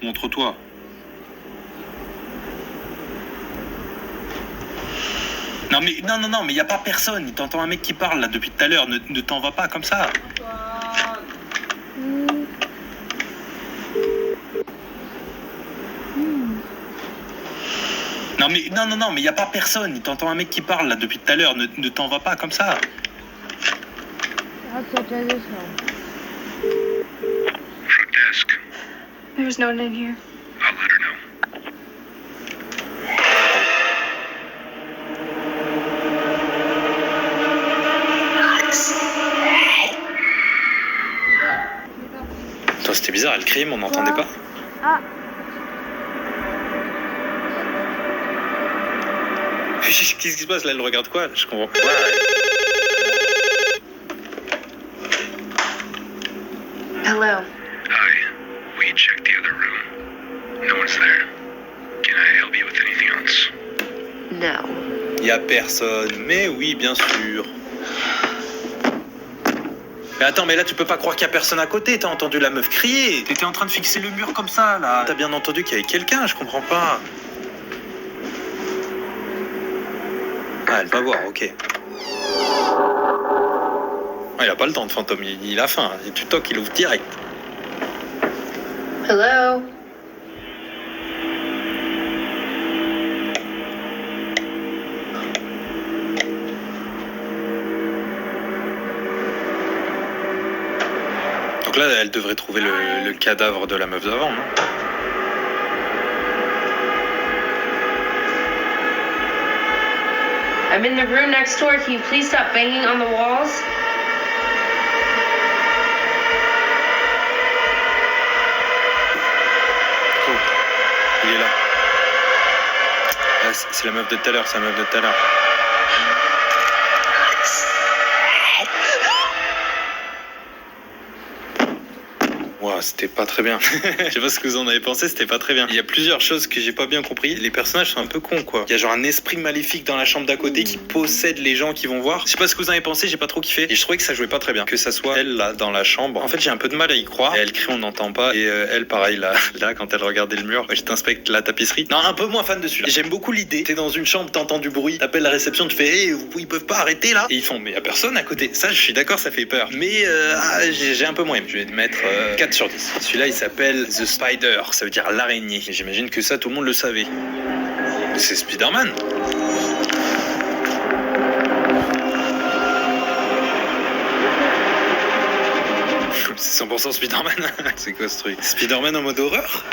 Montre-toi. Non mais y a pas personne. T'entends un mec qui parle là depuis tout à l'heure. Ne t'en va pas comme ça. Non mais y a pas personne. T'entends un mec qui parle là depuis tout à l'heure. Ne t'en va pas comme ça. There's no one in here. c'était bizarre, elle criait mais on n'entendait pas. Ah, Qu'est-ce qui se passe là? Elle regarde quoi? Je comprends pas. Hello. Hi. We checked the other room. No one's there. Can I help you with anything else? No. Y a personne, mais oui, bien sûr. Mais attends, mais là tu peux pas croire qu'il y a personne à côté, t'as entendu la meuf crier. T'étais en train de fixer le mur comme ça, là. T'as bien entendu qu'il y avait quelqu'un, je comprends pas. Ah, elle va voir, ok. Ah, il a pas le temps de fantôme, il a faim. Tu toques, il ouvre direct. Hello. Donc là, elle devrait trouver le cadavre de la meuf d'avant, non? I'm in the room next door. Can you please stop banging on the walls? Oh, il est là. Ah, c'est la meuf de tout à l'heure, c'est la meuf de tout à l'heure. Wow, c'était pas très bien. Je sais pas ce que vous en avez pensé, c'était pas très bien. Il y a plusieurs choses que j'ai pas bien compris. Les personnages sont un peu cons, quoi. Il y a genre un esprit maléfique dans la chambre d'à côté qui possède les gens qui vont voir. Je sais pas ce que vous en avez pensé, j'ai pas trop kiffé. Et je trouvais que ça jouait pas très bien. Que ça soit elle, là, dans la chambre. En fait, j'ai un peu de mal à y croire. Et elle crie, on n'entend pas. Et elle, pareil, là, quand elle regardait le mur, je t'inspecte la tapisserie. Non, un peu moins fan de celui-là. J'aime beaucoup l'idée. T'es dans une chambre, t'entends du bruit, t'appelles la réception, tu fais, hey, ils peuvent pas arrêter, là. Et ils font, mais y a personne à côté. Ça, je suis d'accord, ça fait peur. Mais j'ai un peu moins. Je vais mettre 4 sur 10. Celui-là, il s'appelle The Spider, ça veut dire l'araignée. J'imagine que ça, tout le monde le savait. C'est Spider-Man. C'est 100% Spider-Man. C'est quoi ce truc? Spider-Man en mode horreur?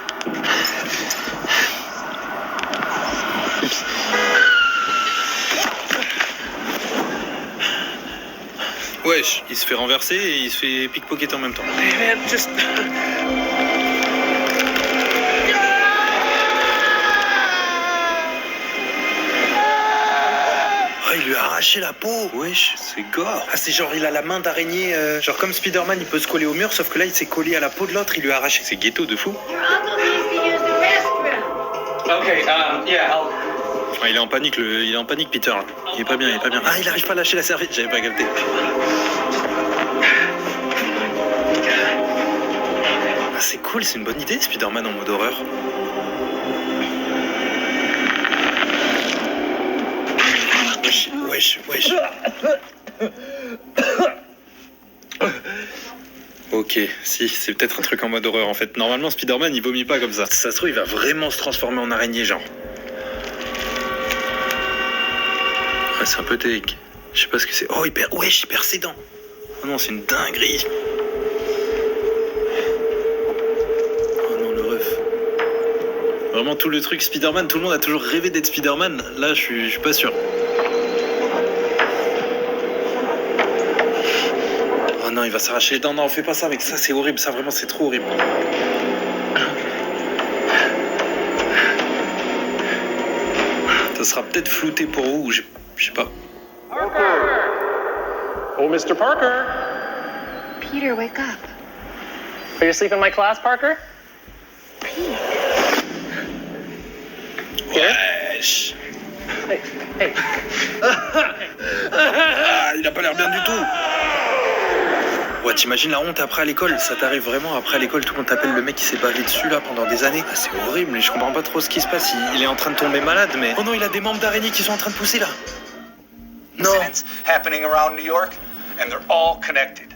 Wesh, il se fait renverser et il se fait pickpocket en même temps. Il lui a arraché la peau. Wesh, c'est gore. Ah, c'est genre il a la main d'araignée. Genre comme Spider-Man, il peut se coller au mur, sauf que là il s'est collé à la peau de l'autre, il lui a arraché. C'est ghetto de fou. Okay, yeah, I'll... Ah, il est en panique, Peter. Là. Il est pas bien. Ah, il arrive pas à lâcher la serviette, j'avais pas capté. Ah, c'est cool, c'est une bonne idée, Spider-Man en mode horreur. Wesh. Ok, si, c'est peut-être un truc en mode horreur en fait. Normalement, Spider-Man il vomit pas comme ça. Ça se trouve, il va vraiment se transformer en araignée, genre. Ouais, c'est un peu tech. Je sais pas ce que c'est. Oh, il perd ses dents. Oh non, c'est une dinguerie. Oh non, le ref. Vraiment, tout le truc Spider-Man, tout le monde a toujours rêvé d'être Spider-Man. Là, je suis pas sûr. Oh non, il va s'arracher les dents. Non, fais pas ça avec ça, c'est horrible. Ça, vraiment, c'est trop horrible. Ça sera peut-être flouté pour vous, je sais pas. Parker! Oh, Mr. Parker! Peter, wake up. Are you asleep in my class, Parker? Wesh. Hey. Ah, il a pas l'air bien du tout. Ouais, t'imagines la honte après à l'école? Ça t'arrive vraiment après à l'école, tout le monde t'appelle le mec qui s'est bavé dessus là pendant des années. Ah, c'est horrible, je comprends pas trop ce qui se passe. Il est en train de tomber malade, mais... Oh non, il a des membres d'araignée qui sont en train de pousser là. Non. Incidents happening around New York, and they're all connected.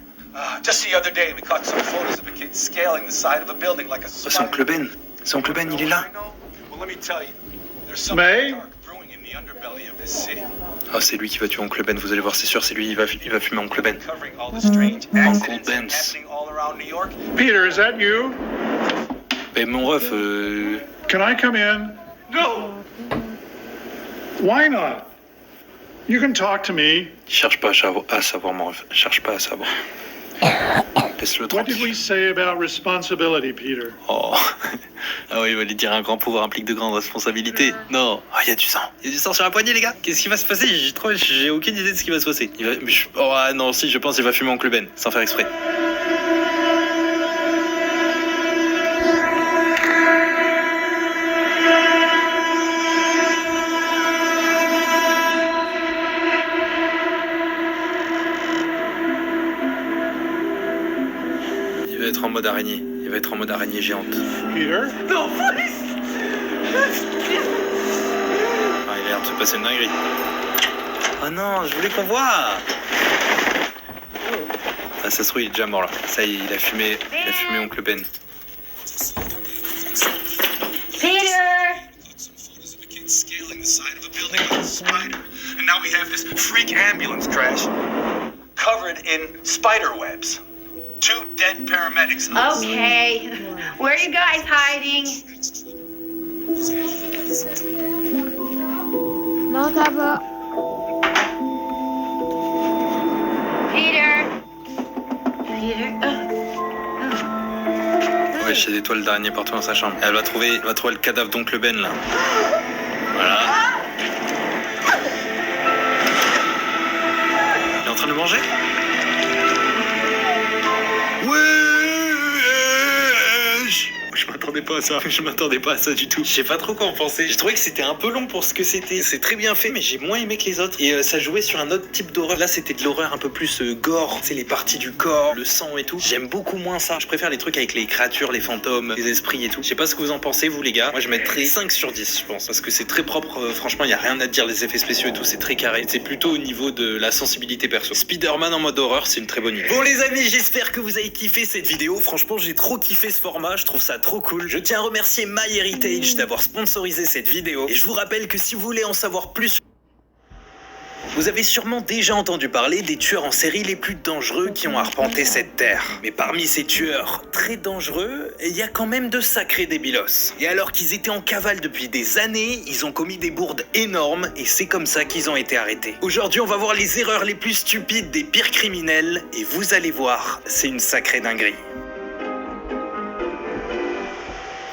Just the other day, we caught some photos of a kid scaling the side of a building like a Oh, c'est Oncle Ben. C'est Oncle Ben, il est là. Well, let me tell you, there's something dark brewing in the underbelly of this city. Ah, c'est lui qui va tuer Oncle Ben, vous allez voir, c'est sûr, c'est lui, il va fumer Oncle Ben. Covering all the strange Uncle accidents Ben's. happening all around New York. Peter, is that you? Mais mon ref, Can I come in? No! Why not? You can talk to me. cherche pas à savoir, mon ref. Cherche pas à savoir. le What 30. did we say about responsibility, Peter? Oh. Ah oui, il va lui dire un grand pouvoir implique de grandes responsabilités. Non. Ah, il y a du sang. Il y a du sang sur la poignée, les gars. Qu'est-ce qui va se passer? J'ai aucune idée de ce qui va se passer. Oh ah, non, si, je pense qu'il va fumer Oncle Ben, sans faire exprès. Il va être en mode araignée. Il va être en mode araignée géante. Peter? No, please! Ah, il a l'air de se passer une dinguerie. Oh non, je voulais qu'on voit. Ah, ça se trouve, il est déjà mort là. Ça y est, il a fumé Oncle Ben. Peter! Scaling the side of a building with a spider. And now we have this freak ambulance crash covered in spider webs. 2 dead paramedics. Okay. Where are you guys hiding? Non, ça va. Peter? Peter? Ouais, j'ai des toiles d'araignée partout dans sa chambre. Elle va trouver le cadavre d'Oncle Ben là. Voilà. Il est en train de le manger? Je m'attendais pas à ça du tout. Je sais pas trop quoi en penser. J'ai trouvé que c'était un peu long pour ce que c'était. C'est très bien fait, mais j'ai moins aimé que les autres. Et ça jouait sur un autre type d'horreur. Là, c'était de l'horreur un peu plus gore. C'est les parties du corps, le sang et tout. J'aime beaucoup moins ça. Je préfère les trucs avec les créatures, les fantômes, les esprits et tout. Je sais pas ce que vous en pensez, vous les gars. Moi, je mettrais 5 sur 10, je pense. Parce que c'est très propre. Franchement, il y a rien à dire. Les effets spéciaux et tout, c'est très carré. C'est plutôt au niveau de la sensibilité perso. Spider-Man en mode horreur, c'est une très bonne idée. Bon, les amis, j'espère que vous avez kiffé cette vidéo. Franchement, j'ai trop kiffé ce format. Je trouve ça trop cool. Je tiens à remercier MyHeritage d'avoir sponsorisé cette vidéo. Et je vous rappelle que si vous voulez en savoir plus, vous avez sûrement déjà entendu parler des tueurs en série les plus dangereux qui ont arpenté cette terre. Mais parmi ces tueurs très dangereux, il y a quand même de sacrés débilos. Et alors qu'ils étaient en cavale depuis des années, ils ont commis des bourdes énormes et c'est comme ça qu'ils ont été arrêtés. Aujourd'hui, on va voir les erreurs les plus stupides des pires criminels et vous allez voir, c'est une sacrée dinguerie.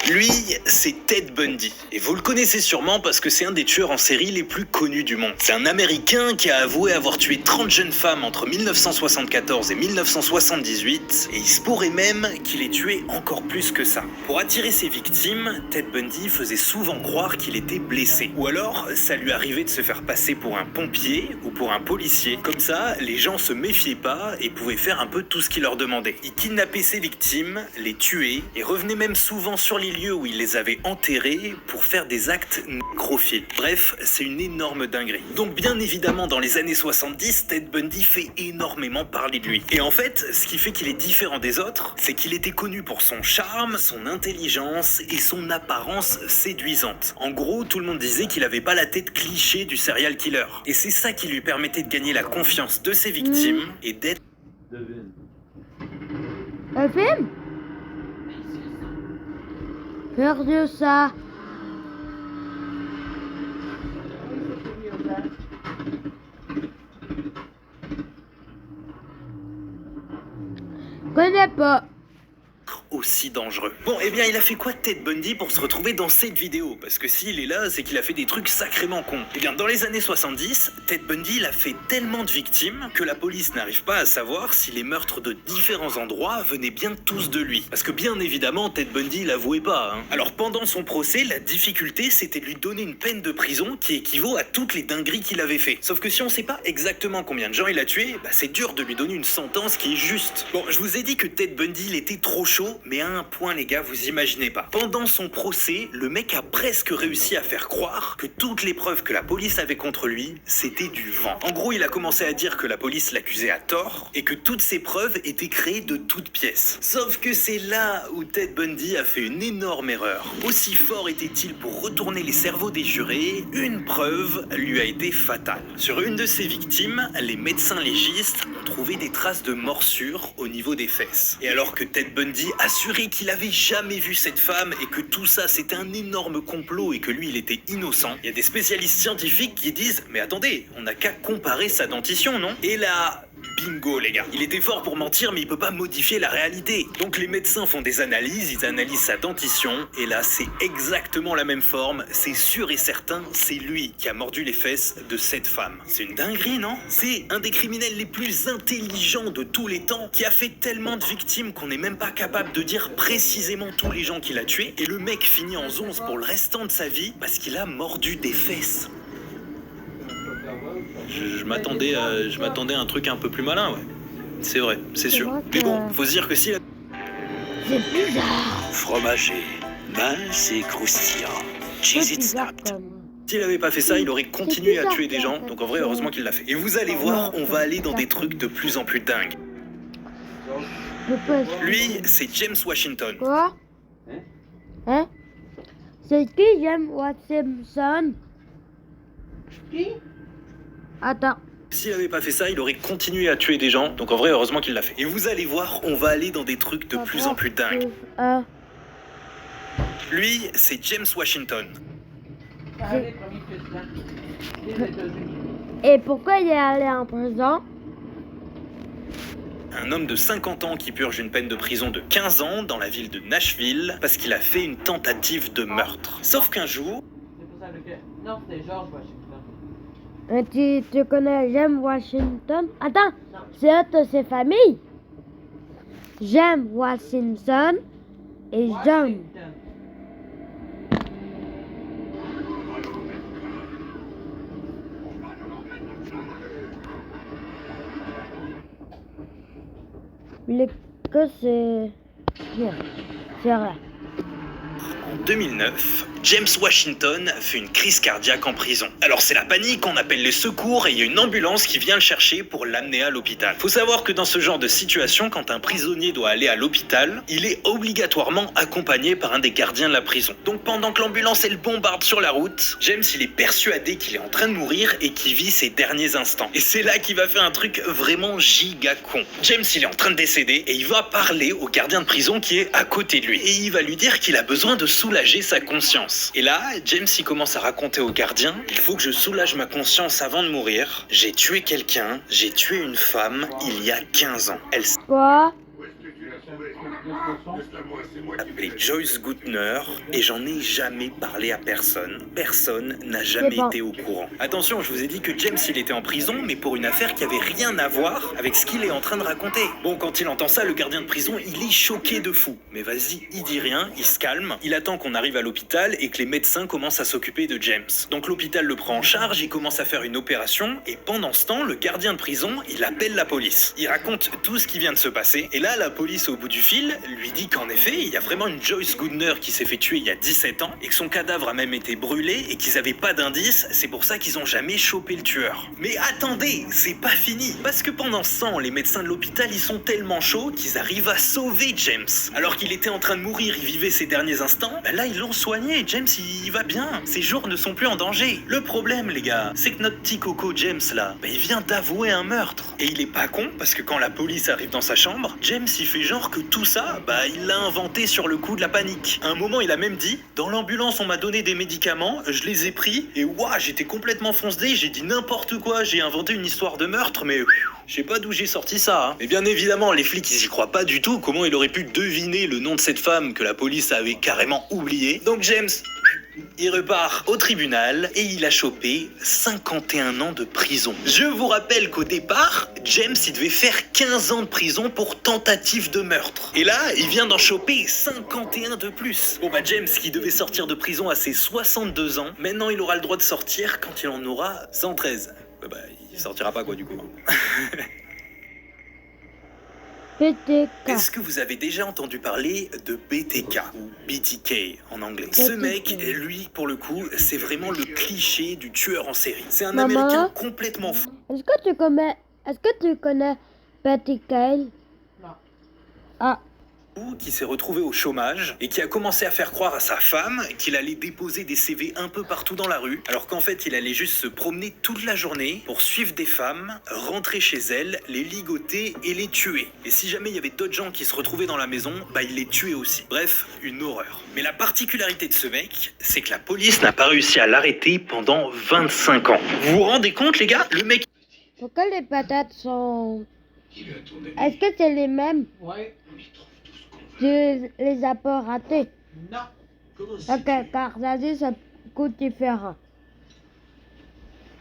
Lui, c'est Ted Bundy. Et vous le connaissez sûrement parce que c'est un des tueurs en série les plus connus du monde. C'est un Américain qui a avoué avoir tué 30 jeunes femmes entre 1974 et 1978. Et il se pourrait même qu'il ait tué encore plus que ça. Pour attirer ses victimes, Ted Bundy faisait souvent croire qu'il était blessé. Ou alors, ça lui arrivait de se faire passer pour un pompier ou pour un policier. Comme ça, les gens se méfiaient pas et pouvaient faire un peu tout ce qu'il leur demandait. Il kidnappait ses victimes, les tuait et revenait même souvent sur les lieux où il les avait enterrés pour faire des actes nécrophiles. Bref, c'est une énorme dinguerie. Donc bien évidemment, dans les années 70, Ted Bundy fait énormément parler de lui. Et en fait, ce qui fait qu'il est différent des autres, c'est qu'il était connu pour son charme, son intelligence et son apparence séduisante. En gros, tout le monde disait qu'il avait pas la tête cliché du serial killer. Et c'est ça qui lui permettait de gagner la confiance de ses victimes et d'être... Un film? Perdu ça. Connais pas. Aussi dangereux. Bon, eh bien, il a fait quoi Ted Bundy pour se retrouver dans cette vidéo? Parce que s'il est là, c'est qu'il a fait des trucs sacrément cons. Eh bien, dans les années 70, Ted Bundy, il a fait tellement de victimes que la police n'arrive pas à savoir si les meurtres de différents endroits venaient bien tous de lui. Parce que bien évidemment, Ted Bundy l'avouait pas, hein. Alors, pendant son procès, la difficulté, c'était de lui donner une peine de prison qui équivaut à toutes les dingueries qu'il avait fait. Sauf que si on sait pas exactement combien de gens il a tué, bah, c'est dur de lui donner une sentence qui est juste. Bon, je vous ai dit que Ted Bundy, il était trop chaud, mais à un point, les gars, vous imaginez pas. Pendant son procès, le mec a presque réussi à faire croire que toutes les preuves que la police avait contre lui, c'était du vent. En gros, il a commencé à dire que la police l'accusait à tort et que toutes ces preuves étaient créées de toutes pièces. Sauf que c'est là où Ted Bundy a fait une énorme erreur. Aussi fort était-il pour retourner les cerveaux des jurés, une preuve lui a été fatale. Sur une de ses victimes, les médecins légistes ont trouvé des traces de morsures au niveau des fesses. Et alors que Ted Bundy assurait qu'il avait jamais vu cette femme et que tout ça c'était un énorme complot et que lui il était innocent, il y a des spécialistes scientifiques qui disent mais attendez, on n'a qu'à comparer sa dentition, non? Et là, bingo les gars. Il était fort pour mentir mais il peut pas modifier la réalité. Donc les médecins font des analyses, ils analysent sa dentition et là c'est exactement la même forme. C'est sûr et certain, c'est lui qui a mordu les fesses de cette femme. C'est une dinguerie non? C'est un des criminels les plus intelligents de tous les temps qui a fait tellement de victimes qu'on n'est même pas capable de dire précisément tous les gens qu'il a tués. Et le mec finit en zonze pour le restant de sa vie parce qu'il a mordu des fesses. Je m'attendais à un truc un peu plus malin, ouais. C'est vrai, c'est sûr. Mais bon, faut se dire que si la... C'est bizarre. Fromager, mince et croustillant. Cheese it snapped. S'il avait pas fait ça, il aurait continué à tuer des gens. Donc en vrai, heureusement qu'il l'a fait. Et vous allez voir, on va aller dans des trucs de plus en plus dingues. Lui, c'est James Washington. Quoi? Hein? C'est qui James Washington? Qui? Attends. S'il avait pas fait ça, il aurait continué à tuer des gens. Donc en vrai, heureusement qu'il l'a fait. Et vous allez voir, on va aller dans des trucs de plus en plus dingues. Lui, c'est James Washington. Et pourquoi il est allé en prison? Un homme de 50 ans qui purge une peine de prison de 15 ans dans la ville de Nashville parce qu'il a fait une tentative de meurtre. Sauf qu'un jour... Non, c'était George Washington. Tu connais James Washington? Attends, c'est un de ses familles. James Washington et John. Le que c'est... Bien, c'est vrai. En 2009, James Washington fait une crise cardiaque en prison. Alors c'est la panique, on appelle les secours et il y a une ambulance qui vient le chercher pour l'amener à l'hôpital. Faut savoir que dans ce genre de situation, quand un prisonnier doit aller à l'hôpital, il est obligatoirement accompagné par un des gardiens de la prison. Donc pendant que l'ambulance elle bombarde sur la route, James il est persuadé qu'il est en train de mourir et qu'il vit ses derniers instants. Et c'est là qu'il va faire un truc vraiment giga con. James il est en train de décéder et il va parler au gardien de prison qui est à côté de lui. Et il va lui dire qu'il a besoin de soulager sa conscience. Et là, James il commence à raconter au gardien, il faut que je soulage ma conscience avant de mourir. J'ai tué quelqu'un, j'ai tué une femme il y a 15 ans. Elle Quoi? s'appelait Joyce Goodner et j'en ai jamais parlé à personne. Personne n'a jamais été au courant. Attention, je vous ai dit que James il était en prison, mais pour une affaire qui avait rien à voir avec ce qu'il est en train de raconter. Bon, quand il entend ça, le gardien de prison, il est choqué de fou. Mais vas-y, il dit rien, il se calme, il attend qu'on arrive à l'hôpital et que les médecins commencent à s'occuper de James. Donc l'hôpital le prend en charge, il commence à faire une opération et pendant ce temps, le gardien de prison, il appelle la police. Il raconte tout ce qui vient de se passer et là, la police au bout du fil lui dit qu'en effet, il y a vraiment une Joyce Goodner qui s'est fait tuer il y a 17 ans et que son cadavre a même été brûlé et qu'ils avaient pas d'indices, c'est pour ça qu'ils ont jamais chopé le tueur. Mais attendez, c'est pas fini, parce que pendant ce temps, les médecins de l'hôpital ils sont tellement chauds qu'ils arrivent à sauver James. Alors qu'il était en train de mourir, il vivait ses derniers instants, bah là ils l'ont soigné, James il va bien, ses jours ne sont plus en danger. Le problème les gars, c'est que notre petit coco James là, bah il vient d'avouer un meurtre. Et il est pas con, parce que quand la police arrive dans sa chambre, James il fait genre que tout ça, bah il l'a inventé sur le coup de la panique. À un moment il a même dit, dans l'ambulance on m'a donné des médicaments, je les ai pris, et ouah j'étais complètement foncé, j'ai dit n'importe quoi, j'ai inventé une histoire de meurtre, mais je sais pas d'où j'ai sorti ça. Hein. Mais bien évidemment les flics ils y croient pas du tout, comment il aurait pu deviner le nom de cette femme que la police avait carrément oublié. Donc James... il repart au tribunal et il a chopé 51 ans de prison. Je vous rappelle qu'au départ, James il devait faire 15 ans de prison pour tentative de meurtre. Et là, il vient d'en choper 51 de plus. Bon bah James qui devait sortir de prison à ses 62 ans, maintenant il aura le droit de sortir quand il en aura 113. Bah il sortira pas quoi du coup. BTK. Est-ce que vous avez déjà entendu parler de BTK ou BTK en anglais? Ce mec, lui, pour le coup, c'est vraiment le cliché du tueur en série. C'est un Maman, Américain complètement fou. Est-ce que tu connais BTK? Non. Ah. Qui s'est retrouvé au chômage et qui a commencé à faire croire à sa femme qu'il allait déposer des CV un peu partout dans la rue, alors qu'en fait il allait juste se promener toute la journée pour suivre des femmes, rentrer chez elles, les ligoter et les tuer. Et si jamais il y avait d'autres gens qui se retrouvaient dans la maison, bah il les tuait aussi. Bref, une horreur. Mais la particularité de ce mec, c'est que la police n'a pas réussi à l'arrêter pendant 25 ans. Vous vous rendez compte les gars? Le mec... Pourquoi les patates sont Dis-le à ton ami. Est-ce que c'est les mêmes? Ouais. On y trouve tout ce qu'on veut. Tu les as pas ratés? Non. Comment ça? Ok, car ça dit ça coûte différent.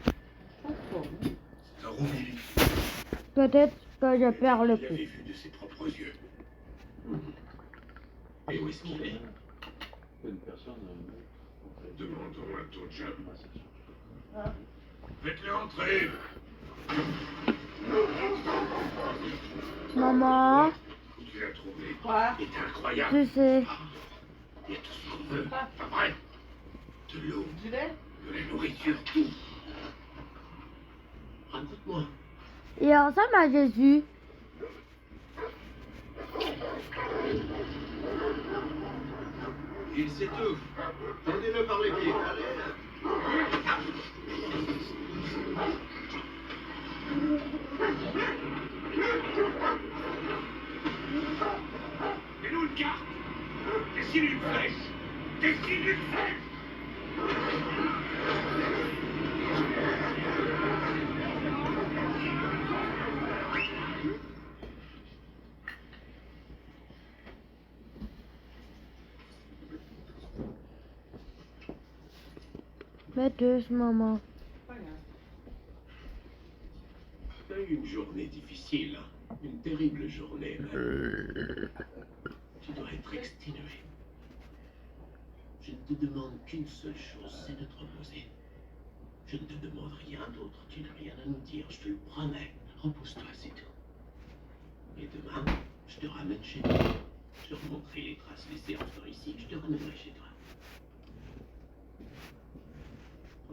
C'est un Rouvilly. Peut-être que je perds le Il l'avait coup. vu de ses propres yeux. Et où est-ce qu'il est? Demandons à ton job. Faites-le entrer. Maman, Tu l'as trouvé. Quoi? C'est incroyable. tu sais, Il y a tout ce qu'on veut. Pas vrai? De l'eau, Du lait? de la nourriture, tout. Raconte-moi. il ressemble à Jésus. Il s'étouffe. Tendez-le par les pieds. Mets-nous une carte. Dessine une flèche. Dessine une flèche. Bêteuse, maman. T'as eu une journée difficile, hein? Une terrible journée. Même. Tu dois être exténué. Je ne te demande qu'une seule chose, c'est de te reposer. Je ne te demande rien d'autre, tu n'as rien à nous dire, je te le promets. Repose-toi, c'est tout. Et demain, je te ramène chez toi. Je remonterai les traces laissées encore ici, je te ramènerai chez toi.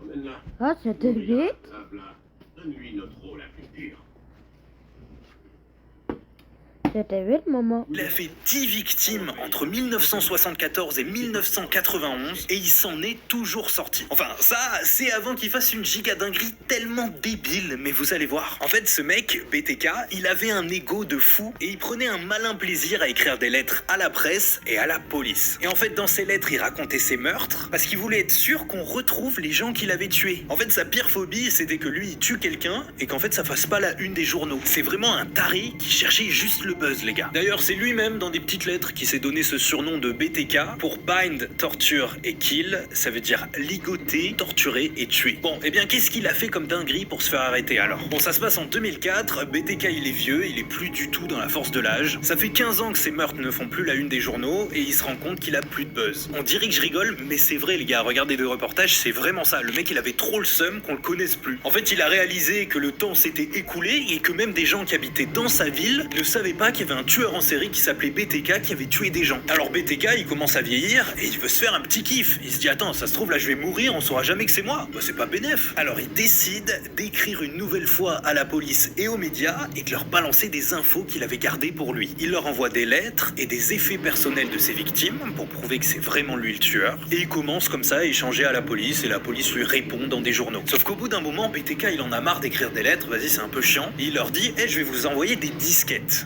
Emmène-la. Ah, c'était vite. Blabla. Donne-lui notre eau la plus pure. C'était vite, maman. Il a fait 10 victimes entre 1974 et 1991 et il s'en est toujours sorti. Enfin, ça, c'est avant qu'il fasse une giga dinguerie tellement débile, mais vous allez voir. En fait, ce mec, BTK, il avait un ego de fou et il prenait un malin plaisir à écrire des lettres à la presse et à la police. Et en fait, dans ces lettres, il racontait ses meurtres parce qu'il voulait être sûr qu'on retrouve les gens qu'il avait tués. En fait, sa pire phobie, c'était que lui, il tue quelqu'un et qu'en fait, ça fasse pas la une des journaux. C'est vraiment un taré qui cherchait juste le buzz, les gars. D'ailleurs, c'est lui-même dans des petites lettres qui s'est donné ce surnom de BTK pour bind, torture et kill. Ça veut dire ligoter, torturer et tuer. Bon, et bien qu'est-ce qu'il a fait comme dinguerie pour se faire arrêter alors? Bon, ça se passe en 2004, BTK il est vieux, il est plus du tout dans la force de l'âge. Ça fait 15 ans que ses meurtres ne font plus la une des journaux et il se rend compte qu'il a plus de buzz. On dirait que je rigole, mais c'est vrai les gars, regardez le reportage, c'est vraiment ça. Le mec il avait trop le seum qu'on le connaisse plus. En fait, il a réalisé que le temps s'était écoulé et que même des gens qui habitaient dans sa ville ne savaient pas qu'il y avait un tueur en série qui s'appelait BTK qui avait tué des gens. Alors BTK il commence à vieillir et il veut se faire un petit kiff. Il se dit attends, ça se trouve là je vais mourir, on saura jamais que c'est moi. Bah c'est pas bénef. Alors il décide d'écrire une nouvelle fois à la police et aux médias et de leur balancer des infos qu'il avait gardées pour lui. Il leur envoie des lettres et des effets personnels de ses victimes pour prouver que c'est vraiment lui le tueur. Et il commence comme ça à échanger à la police et la police lui répond dans des journaux. Sauf qu'au bout d'un moment, BTK il en a marre d'écrire des lettres, vas-y c'est un peu chiant. Et il leur dit je vais vous envoyer des disquettes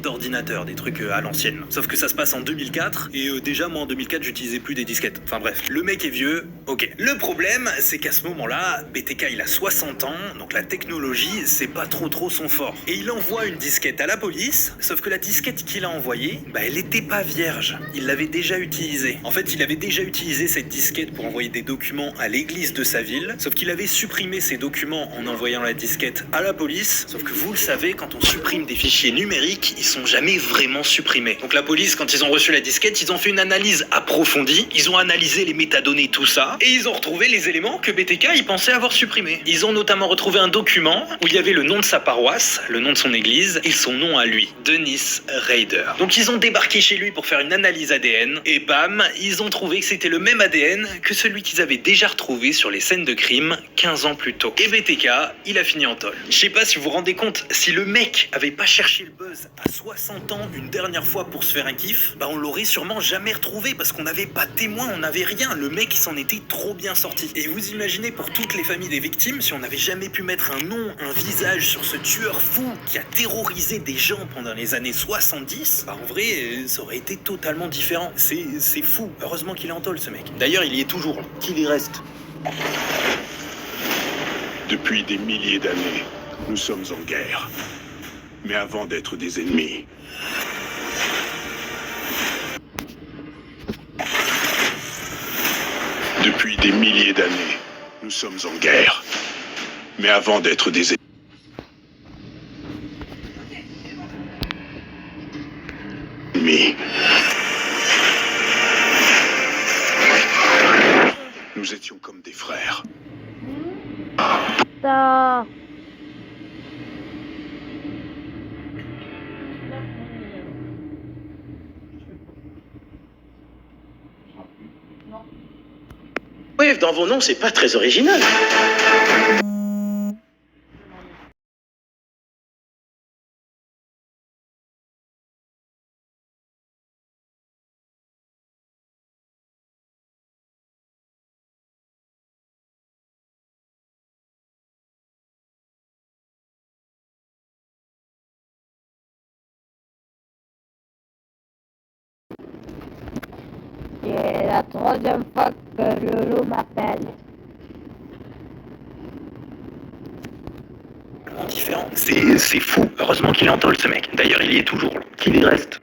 d'ordinateur, des trucs à l'ancienne. Sauf que ça se passe en 2004 et déjà moi en 2004 j'utilisais plus des disquettes. Enfin bref, le mec est vieux, ok. Le problème c'est qu'à ce moment-là, BTK il a 60 ans, donc la technologie c'est pas trop son fort. Et il envoie une disquette à la police, sauf que la disquette qu'il a envoyée, elle était pas vierge. Il l'avait déjà utilisée. En fait, il avait déjà utilisé cette disquette pour envoyer des documents à l'église de sa ville, sauf qu'il avait supprimé ces documents en envoyant la disquette à la police. Sauf que vous le savez, quand on supprime des fichiers numériques, ils sont jamais vraiment supprimés. Donc la police, quand ils ont reçu la disquette, ils ont fait une analyse approfondie, ils ont analysé les métadonnées, tout ça, et ils ont retrouvé les éléments que BTK il pensait avoir supprimés. Ils ont notamment retrouvé un document où il y avait le nom de sa paroisse, le nom de son église, et son nom à lui, Dennis Rader. Donc ils ont débarqué chez lui pour faire une analyse ADN, et bam, ils ont trouvé que c'était le même ADN que celui qu'ils avaient déjà retrouvé sur les scènes de crime 15 ans plus tôt. Et BTK, il a fini en tôle. Je sais pas si vous vous rendez compte, si le mec avait pas cherché le buzz à 60 ans une dernière fois pour se faire un kiff, on l'aurait sûrement jamais retrouvé parce qu'on n'avait pas de témoins, on n'avait rien. Le mec il s'en était trop bien sorti. Et vous imaginez pour toutes les familles des victimes, si on n'avait jamais pu mettre un nom, un visage sur ce tueur fou qui a terrorisé des gens pendant les années 70, en vrai ça aurait été totalement différent. C'est fou. Heureusement qu'il est en tôle ce mec. D'ailleurs il y est toujours, qu'il y reste. Depuis des milliers d'années, nous sommes en guerre. mais avant d'être des ennemis. Depuis des milliers d'années, nous sommes en guerre, mais avant d'être des ennemis. Nous étions comme des frères. Putain. Wave dans vos noms, c'est pas très original. C'est la troisième fois que Lolo m'appelle. Différent. C'est fou. Heureusement qu'il entend ce mec. D'ailleurs, il y est toujours. Qu'il y reste.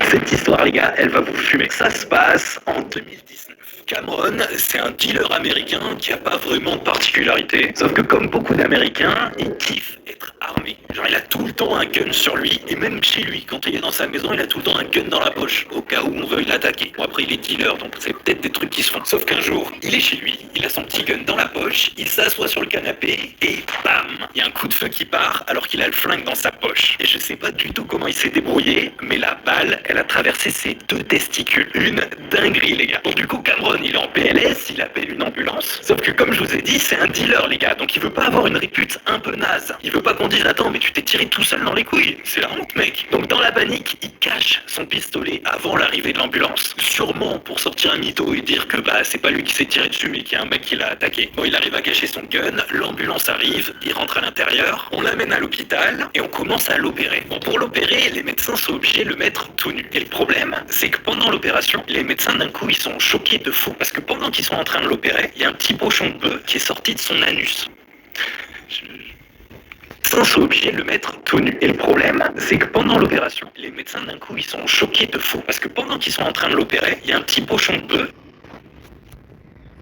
Cette histoire, les gars, elle va vous fumer. Ça se passe en 2019. Cameron, c'est un dealer américain qui a pas vraiment de particularité. Sauf que comme beaucoup d'Américains, il kiffe être armé. Genre, il a tout le temps un gun sur lui. Et même chez lui, quand il est dans sa maison, il a tout le temps un gun dans la poche. Au cas où on veuille l'attaquer. Bon, après, il est dealer, donc c'est peut-être des trucs qui se font. Sauf qu'un jour, il est chez lui, il a son petit gun dans la poche, il s'assoit sur le canapé, et bam, il y a un coup de feu qui part alors qu'il a le flingue dans sa poche. Et je sais pas du tout comment il s'est débrouillé, mais la balle, elle a traversé ses 2 testicules. Une dinguerie, les gars. Donc du coup, Cameron, il est en PLS, il appelle une ambulance. Sauf que comme je vous ai dit, c'est un dealer, les gars, donc il veut pas avoir une répute un peu naze. Il veut pas qu'on dise, attends, mais tu t'es tiré tout seul dans les couilles. C'est la honte, mec. Donc dans la panique, il cache son pistolet avant l'arrivée de l'ambulance. Sûrement pour sortir un mytho et dire que bah c'est pas lui qui s'est tiré dessus, mais qu'il y a un mec qui l'a attaqué. Bon, il arrive à cacher son gun, l'ambulance arrive, il rentre à l'intérieur, on l'amène à l'hôpital et on commence à l'opérer. Bon, pour l'opérer, les médecins sont obligés de le mettre tout nu. Et le problème, c'est que pendant l'opération, les médecins d'un coup, ils sont choqués de fou. Parce que pendant qu'ils sont en train de l'opérer, il y a un petit pochon de bœuf qui est sorti de son anus. Les médecins sont obligés de le mettre tout nu. Et le problème, c'est que pendant l'opération, les médecins d'un coup, ils sont choqués de fou. Parce que pendant qu'ils sont en train de l'opérer, il y a un petit pochon de bœuf.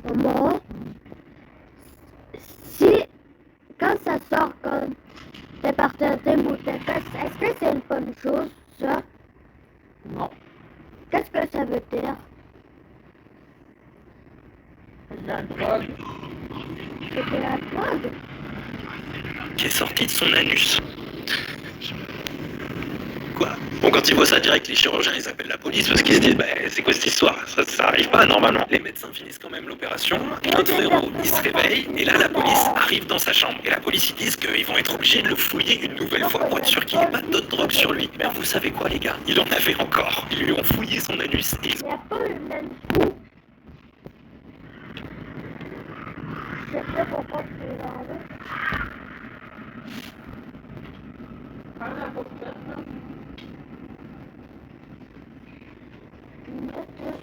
Comment? Si, quand ça sort, quand t'es parti à tes bouts de fesses, est-ce que c'est une bonne chose, ça? Non. Qu'est-ce que ça veut dire? La drogue. C'était la drogue? Qui est sorti de son anus. Quoi? Bon, quand ils voient ça direct, les chirurgiens, ils appellent la police parce qu'ils se disent, bah, c'est quoi cette histoire? Ça arrive pas normalement. Les médecins finissent quand même l'opération, notre héros, il se réveille, et là, la police arrive dans sa chambre. Et la police, ils disent qu'ils vont être obligés de le fouiller une nouvelle fois pour être sûr qu'il n'y ait pas d'autres drogues sur lui. Mais vous savez quoi, les gars? Il en avait encore. Ils lui ont fouillé son anus et Il n'y a pas le même coup. Je sais pas pourquoi tu l'as enlevé.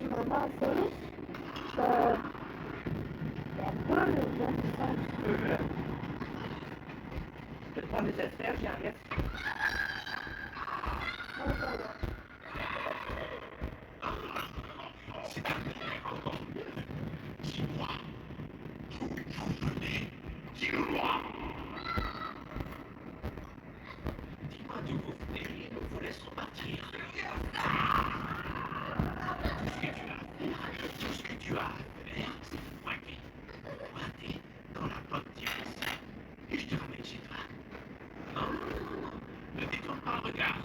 Je m'en bats la police. Il y a pas le même sens. C'est pas nécessaire, j'y arrête. Dis-moi, d'où vous venez? Dis-le-moi. Dis-moi d'où vous venez et nous vous laisserons partir. Tout ce que tu as à faire, c'est pointer dans la bonne direction. Et je te ramène chez toi. Non, ne détourne pas le regard.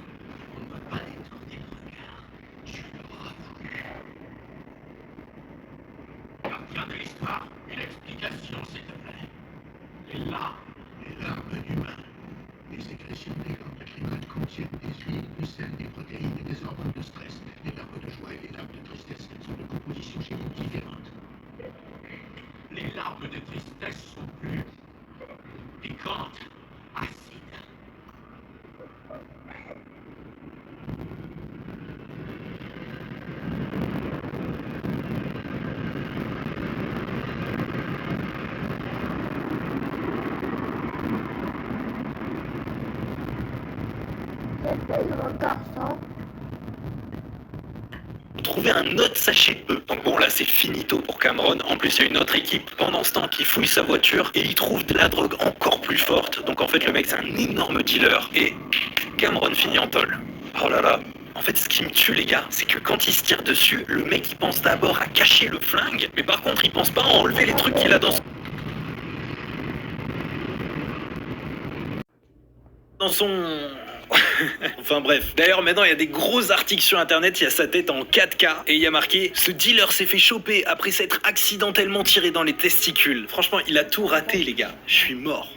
On ne doit pas détourner le regard. Tu l'auras voulu. Partir de l'histoire, une explication, s'il te plaît. Les larmes d'humains. Les sécrétions des glandes lacrymales contiennent des huiles, du sel, des protéines et des hormones de stress. Les larmes de joie et les larmes de tristesse sont de compositions chimiques différentes. Les larmes de tristesse sont plus piquantes, acides. Trouver un autre sachet de bœuf. Donc bon, là c'est finito pour Cameron. En plus, il y a une autre équipe pendant ce temps qui fouille sa voiture et il trouve de la drogue encore plus forte. Donc en fait, le mec c'est un énorme dealer et Cameron finit en tôle. Oh là là. En fait, ce qui me tue, les gars, c'est que quand il se tire dessus, le mec il pense d'abord à cacher le flingue, mais par contre il pense pas à enlever les trucs qu'il a dans son... Enfin bref. D'ailleurs maintenant il y a des gros articles sur internet, il y a sa tête en 4K et il y a marqué: ce dealer s'est fait choper après s'être accidentellement tiré dans les testicules. Franchement il a tout raté les gars, je suis mort.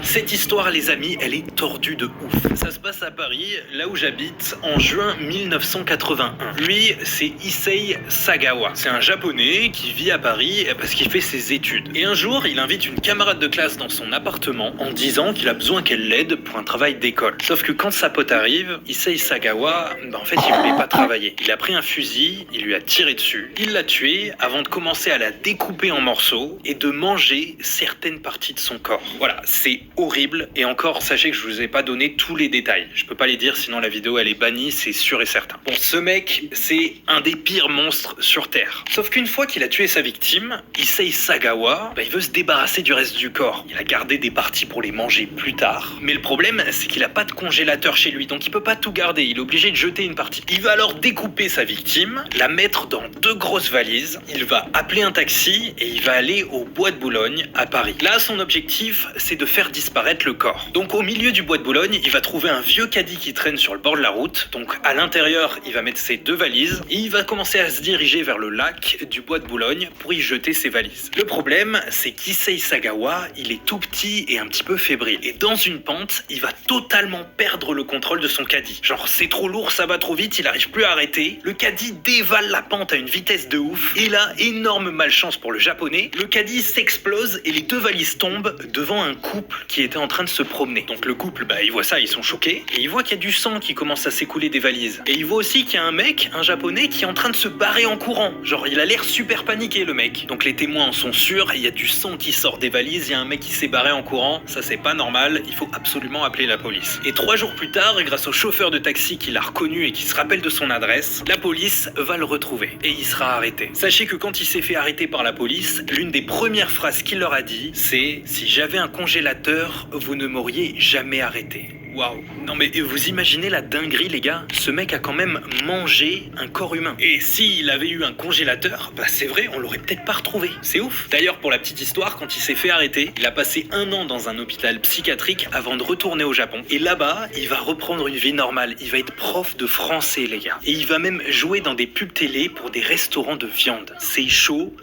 Cette histoire, les amis, elle est tordue de ouf. Ça se passe à Paris, là où j'habite, en juin 1981. Lui, c'est Issei Sagawa. C'est un japonais qui vit à Paris parce qu'il fait ses études. Et un jour, il invite une camarade de classe dans son appartement en disant qu'il a besoin qu'elle l'aide pour un travail d'école. Sauf que quand sa pote arrive, Issei Sagawa, en fait, il voulait pas travailler. Il a pris un fusil, il lui a tiré dessus, il l'a tuée avant de commencer à la découper en morceaux et de manger certaines parties de son corps. Voilà, c'est horrible et encore sachez que je vous ai pas donné tous les détails, je peux pas les dire sinon la vidéo elle est bannie, c'est sûr et certain. Bon, ce mec c'est un des pires monstres sur terre, sauf qu'une fois qu'il a tué sa victime, Issei Sagawa, il veut se débarrasser du reste du corps. Il a gardé des parties pour les manger plus tard, mais le problème c'est qu'il a pas de congélateur chez lui, donc il peut pas tout garder, il est obligé de jeter une partie. Il va alors découper sa victime, la mettre dans 2 grosses valises, il va appeler un taxi et il va aller au Bois de Boulogne à Paris. Là son objectif c'est de faire disparaître le corps. Donc au milieu du Bois de Boulogne, il va trouver un vieux caddie qui traîne sur le bord de la route. Donc à l'intérieur, il va mettre ses 2 valises et il va commencer à se diriger vers le lac du Bois de Boulogne pour y jeter ses valises. Le problème, c'est qu'Issei Sagawa, il est tout petit et un petit peu fébrile. Et dans une pente, il va totalement perdre le contrôle de son caddie. Genre c'est trop lourd, ça va trop vite, il arrive plus à arrêter. Le caddie dévale la pente à une vitesse de ouf. Et là, énorme malchance pour le japonais, le caddie s'explose et les 2 valises tombent devant un couple qui était en train de se promener. Donc le couple, il voit ça, ils sont choqués, et ils voient qu'il y a du sang qui commence à s'écouler des valises. Et ils voient aussi qu'il y a un mec, un japonais, qui est en train de se barrer en courant. Genre il a l'air super paniqué le mec. Donc les témoins en sont sûrs, il y a du sang qui sort des valises, il y a un mec qui s'est barré en courant, ça c'est pas normal, il faut absolument appeler la police. Et 3 jours plus tard, grâce au chauffeur de taxi qui l'a reconnu et qui se rappelle de son adresse, la police va le retrouver, et il sera arrêté. Sachez que quand il s'est fait arrêter par la police, l'une des premières phrases qu'il leur a dit, c'est: si j'avais un congélateur, vous ne m'auriez jamais arrêté. Waouh. Non mais vous imaginez la dinguerie les gars? Ce mec a quand même mangé un corps humain. Et s'il avait eu un congélateur, c'est vrai, on l'aurait peut-être pas retrouvé. C'est ouf. D'ailleurs pour la petite histoire, quand il s'est fait arrêter, il a passé 1 an dans un hôpital psychiatrique avant de retourner au Japon. Et là-bas, il va reprendre une vie normale. Il va être prof de français les gars. Et il va même jouer dans des pubs télé pour des restaurants de viande. C'est chaud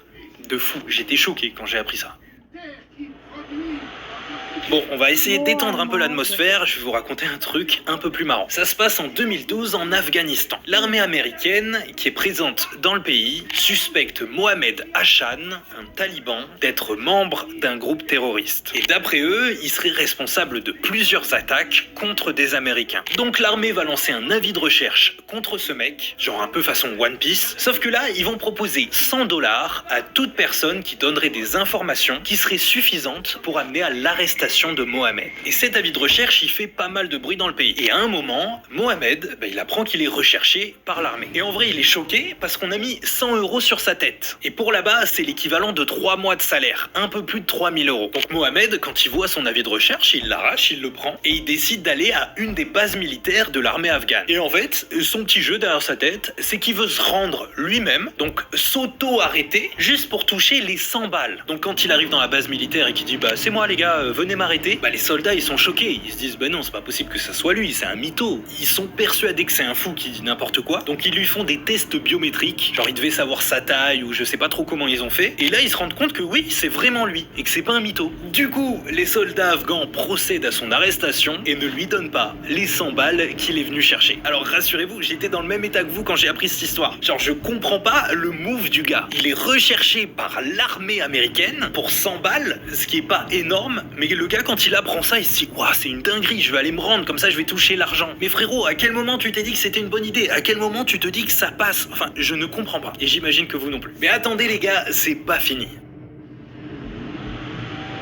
de fou. J'étais choqué quand j'ai appris ça. Bon, on va essayer d'étendre un peu l'atmosphère, je vais vous raconter un truc un peu plus marrant. Ça se passe en 2012 en Afghanistan. L'armée américaine, qui est présente dans le pays, suspecte Mohamed Hassan, un taliban, d'être membre d'un groupe terroriste. Et d'après eux, il serait responsable de plusieurs attaques contre des Américains. Donc l'armée va lancer un avis de recherche contre ce mec, genre un peu façon One Piece, sauf que là, ils vont proposer $100 à toute personne qui donnerait des informations qui seraient suffisantes pour amener à l'arrestation de Mohamed. Et cet avis de recherche, il fait pas mal de bruit dans le pays. Et à un moment, Mohamed, il apprend qu'il est recherché par l'armée. Et en vrai, il est choqué parce qu'on a mis 100 € sur sa tête. Et pour là-bas, c'est l'équivalent de 3 mois de salaire, un peu plus de 3000 €. Donc Mohamed, quand il voit son avis de recherche, il l'arrache, il le prend et il décide d'aller à une des bases militaires de l'armée afghane. Et en fait, son petit jeu derrière sa tête, c'est qu'il veut se rendre lui-même, donc s'auto-arrêter, juste pour toucher les 100 balles. Donc quand il arrive dans la base militaire et qu'il dit c'est moi les gars, venez m'arrêter, les soldats ils sont choqués, ils se disent non, c'est pas possible que ça soit lui, c'est un mytho. Ils sont persuadés que c'est un fou qui dit n'importe quoi, donc ils lui font des tests biométriques, genre il devait savoir sa taille ou je sais pas trop comment ils ont fait, et là ils se rendent compte que oui, c'est vraiment lui et que c'est pas un mytho. Du coup, les soldats afghans procèdent à son arrestation et ne lui donnent pas les 100 balles qu'il est venu chercher. Alors rassurez-vous, j'étais dans le même état que vous quand j'ai appris cette histoire. Genre je comprends pas le move du gars. Il est recherché par l'armée américaine pour 100 balles, ce qui est pas énorme, mais le gars quand il apprend ça, il se dit c'est une dinguerie, je vais aller me rendre, comme ça je vais toucher l'argent. Mais frérot, à quel moment tu t'es dit que c'était une bonne idée? À quel moment tu te dis que ça passe? Enfin, je ne comprends pas. Et j'imagine que vous non plus. Mais attendez les gars, c'est pas fini.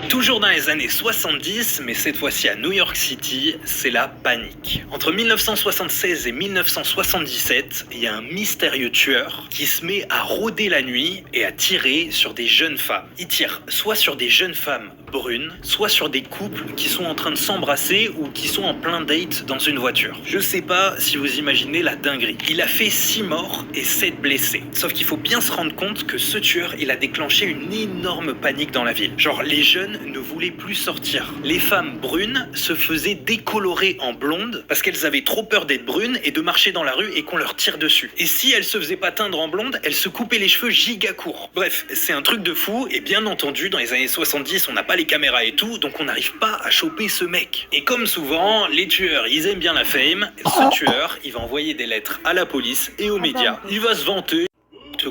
Toujours dans les années 70, mais cette fois-ci à New York City, c'est la panique. Entre 1976 et 1977, il y a un mystérieux tueur qui se met à rôder la nuit et à tirer sur des jeunes femmes. Il tire soit sur des jeunes femmes brunes, soit sur des couples qui sont en train de s'embrasser ou qui sont en plein date dans une voiture. Je sais pas si vous imaginez la dinguerie. Il a fait 6 morts et 7 blessés. Sauf qu'il faut bien se rendre compte que ce tueur, il a déclenché une énorme panique dans la ville. Genre, les jeunes ne voulaient plus sortir. Les femmes brunes se faisaient décolorer en blondes parce qu'elles avaient trop peur d'être brunes et de marcher dans la rue et qu'on leur tire dessus. Et si elles se faisaient pas teindre en blonde, elles se coupaient les cheveux giga courts. Bref, c'est un truc de fou et bien entendu, dans les années 70, on n'a pas les caméras et tout, donc on n'arrive pas à choper ce mec. Et comme souvent, les tueurs, ils aiment bien la fame. Ce tueur, il va envoyer des lettres à la police et aux médias. Il va se vanter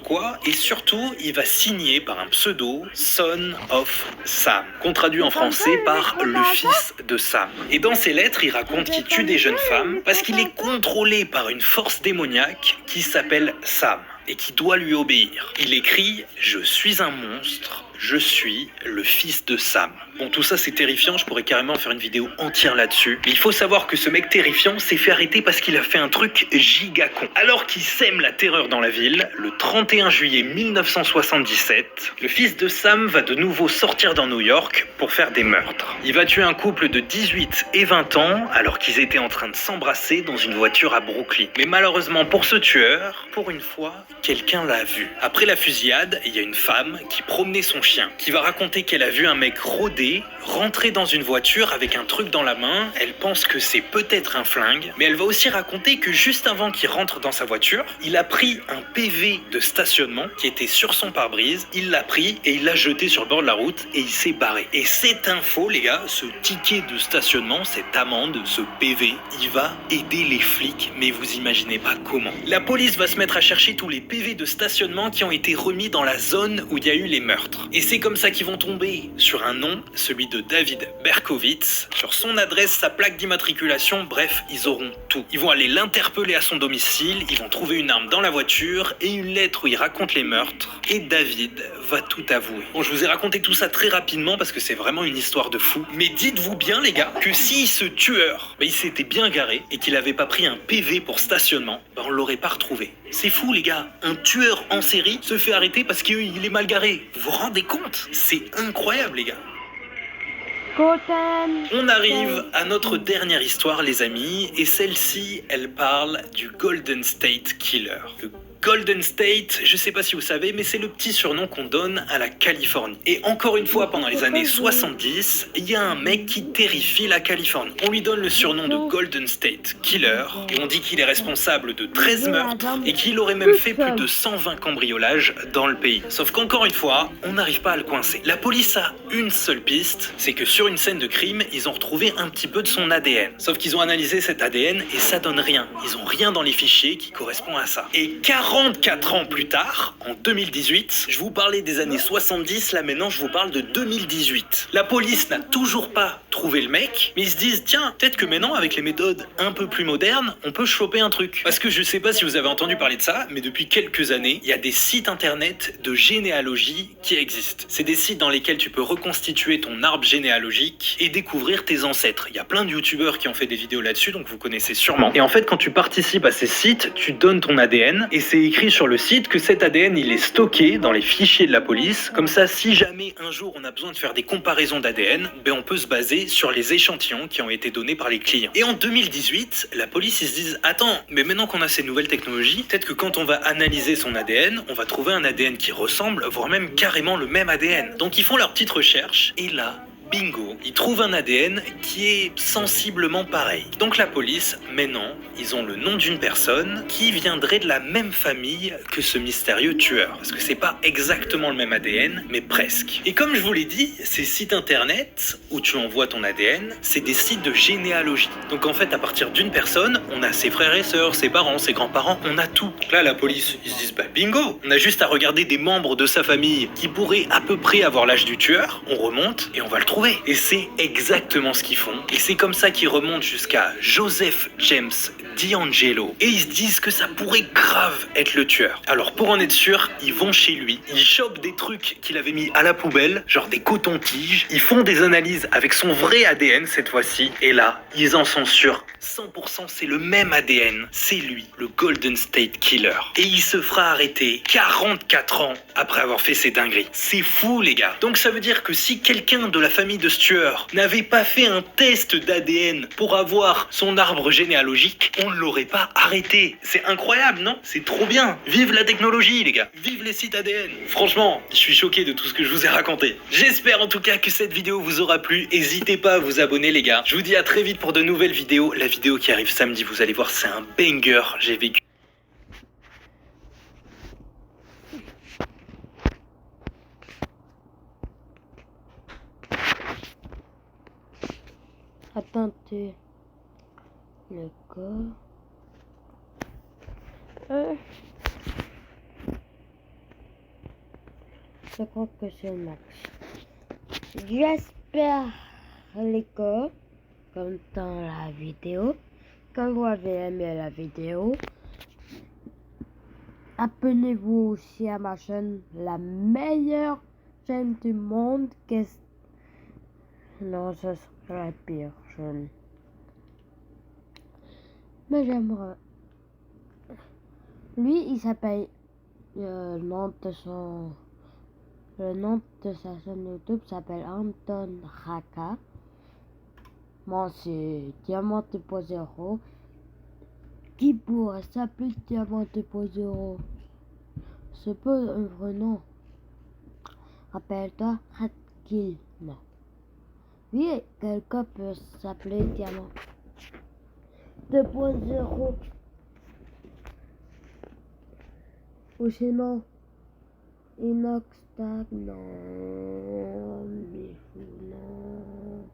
quoi, et surtout, il va signer par un pseudo Son of Sam, qu'on traduit en français par le fils de Sam. Et dans ses lettres, il raconte qu'il tue des jeunes femmes parce qu'il est contrôlé par une force démoniaque qui s'appelle Sam et qui doit lui obéir. Il écrit « Je suis un monstre, je suis le fils de Sam ». Bon, tout ça c'est terrifiant, je pourrais carrément faire une vidéo entière là-dessus. Mais il faut savoir que ce mec terrifiant s'est fait arrêter parce qu'il a fait un truc giga con. Alors qu'il sème la terreur dans la ville, le 31 juillet 1977, le fils de Sam va de nouveau sortir dans New York pour faire des meurtres. Il va tuer un couple de 18 et 20 ans alors qu'ils étaient en train de s'embrasser dans une voiture à Brooklyn. Mais malheureusement pour ce tueur, pour une fois, quelqu'un l'a vu. Après la fusillade, il y a une femme qui promenait son chien, qui va raconter qu'elle a vu un mec rôder, rentrer dans une voiture avec un truc dans la main. Elle pense que c'est peut-être un flingue, mais elle va aussi raconter que juste avant qu'il rentre dans sa voiture, il a pris un PV de stationnement qui était sur son pare-brise, il l'a pris et il l'a jeté sur le bord de la route et il s'est barré. Et cette info, les gars, ce ticket de stationnement, cette amende, ce PV, il va aider les flics, mais vous imaginez pas comment. La police va se mettre à chercher tous les PV de stationnement qui ont été remis dans la zone où il y a eu les meurtres. Et c'est comme ça qu'ils vont tomber sur un nom, celui de David Berkowitz, sur son adresse, sa plaque d'immatriculation, bref, ils auront tout. Ils vont aller l'interpeller à son domicile, ils vont trouver une arme dans la voiture et une lettre où il raconte les meurtres, et David va tout avouer. Bon, je vous ai raconté tout ça très rapidement parce que c'est vraiment une histoire de fou, mais dites-vous bien les gars, que si ce tueur, il s'était bien garé et qu'il avait pas pris un PV pour stationnement, on l'aurait pas retrouvé. C'est fou les gars, un tueur en série se fait arrêter parce qu'il est mal garé. Vous vous rendez compte? C'est incroyable les gars. On arrive à notre dernière histoire les amis, et celle-ci, elle parle du Golden State Killer. Le Golden State, je sais pas si vous savez, mais c'est le petit surnom qu'on donne à la Californie. Et encore une fois, pendant les années 70, il y a un mec qui terrifie la Californie. On lui donne le surnom de Golden State Killer, et on dit qu'il est responsable de 13 meurtres, et qu'il aurait même fait plus de 120 cambriolages dans le pays. Sauf qu'encore une fois, on n'arrive pas à le coincer. La police a une seule piste, c'est que sur une scène de crime, ils ont retrouvé un petit peu de son ADN. Sauf qu'ils ont analysé cet ADN, et ça donne rien. Ils ont rien dans les fichiers qui correspond à ça. Et 44 ans plus tard, en 2018, je vous parlais des années 70, là maintenant je vous parle de 2018. La police n'a toujours pas trouvé le mec, mais ils se disent tiens, peut-être que maintenant avec les méthodes un peu plus modernes, on peut choper un truc. Parce que je sais pas si vous avez entendu parler de ça, mais depuis quelques années, il y a des sites internet de généalogie qui existent. C'est des sites dans lesquels tu peux reconstituer ton arbre généalogique et découvrir tes ancêtres. Il y a plein de youtubeurs qui ont fait des vidéos là-dessus, donc vous connaissez sûrement. Et en fait, quand tu participes à ces sites, tu donnes ton ADN, et c'est écrit sur le site que cet ADN il est stocké dans les fichiers de la police. Comme ça, si jamais un jour on a besoin de faire des comparaisons d'ADN, on peut se baser sur les échantillons qui ont été donnés par les clients. Et en 2018, la police ils se disent attends, mais maintenant qu'on a ces nouvelles technologies, peut-être que quand on va analyser son ADN, on va trouver un ADN qui ressemble, voire même carrément le même ADN. Donc ils font leur petite recherche et là, bingo, ils trouvent un ADN qui est sensiblement pareil. Donc la police, maintenant, ils ont le nom d'une personne qui viendrait de la même famille que ce mystérieux tueur. Parce que c'est pas exactement le même ADN, mais presque. Et comme je vous l'ai dit, ces sites internet où tu envoies ton ADN, c'est des sites de généalogie. Donc en fait, à partir d'une personne, on a ses frères et sœurs, ses parents, ses grands-parents, on a tout. Donc là, la police, ils se disent bingo, on a juste à regarder des membres de sa famille qui pourraient à peu près avoir l'âge du tueur, on remonte et on va le trouver retrouver. Et c'est exactement ce qu'ils font. Et c'est comme ça qu'ils remontent jusqu'à Joseph James D'Angelo. Et ils se disent que ça pourrait grave être le tueur. Alors pour en être sûr, ils vont chez lui, ils chopent des trucs qu'il avait mis à la poubelle, genre des cotons-tiges, ils font des analyses avec son vrai ADN cette fois-ci, et là, ils en sont sûrs. 100% c'est le même ADN, c'est lui, le Golden State Killer. Et il se fera arrêter 44 ans après avoir fait ses dingueries. C'est fou les gars. Donc ça veut dire que si quelqu'un de la famille de ce tueur n'avait pas fait un test d'ADN pour avoir son arbre généalogique, on ne l'aurait pas arrêté. C'est incroyable, non? C'est trop bien. Vive la technologie les gars. Vive les sites ADN. Franchement, je suis choqué de tout ce que je vous ai raconté. J'espère en tout cas que cette vidéo vous aura plu. N'hésitez pas à vous abonner les gars. Je vous dis à très vite pour de nouvelles vidéos. La vidéo qui arrive samedi, vous allez voir, c'est un banger. J'ai vécu. Attendez. Le corps. Je crois que c'est le max. J'espère les gars, comme dans la vidéo, que vous avez aimé la vidéo. Abonnez-vous aussi à ma chaîne, la meilleure chaîne du monde. Non, ce serait la pire chaîne. Mais j'aimerais. Lui, il s'appelle le nom de sa chaîne YouTube s'appelle Anton Raka. Moi, c'est Diamant 2.0. Qui pourrait s'appeler Diamant 2.0? C'est pas un vrai nom. Rappelle-toi, Radkill. Non. Oui, quelqu'un peut s'appeler Diamant 2.0. Ou sinon, Inoxtag, non. Mifu, non.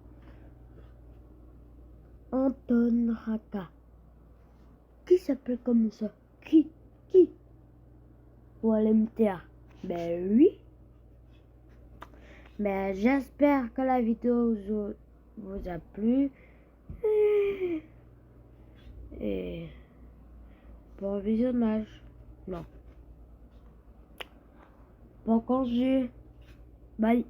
Anton Raka. Qui s'appelle comme ça? Qui? Ou LMTA? Ben oui. Mais j'espère que la vidéo vous a plu. Et bon visionnage. Non. Bon congé. Bye.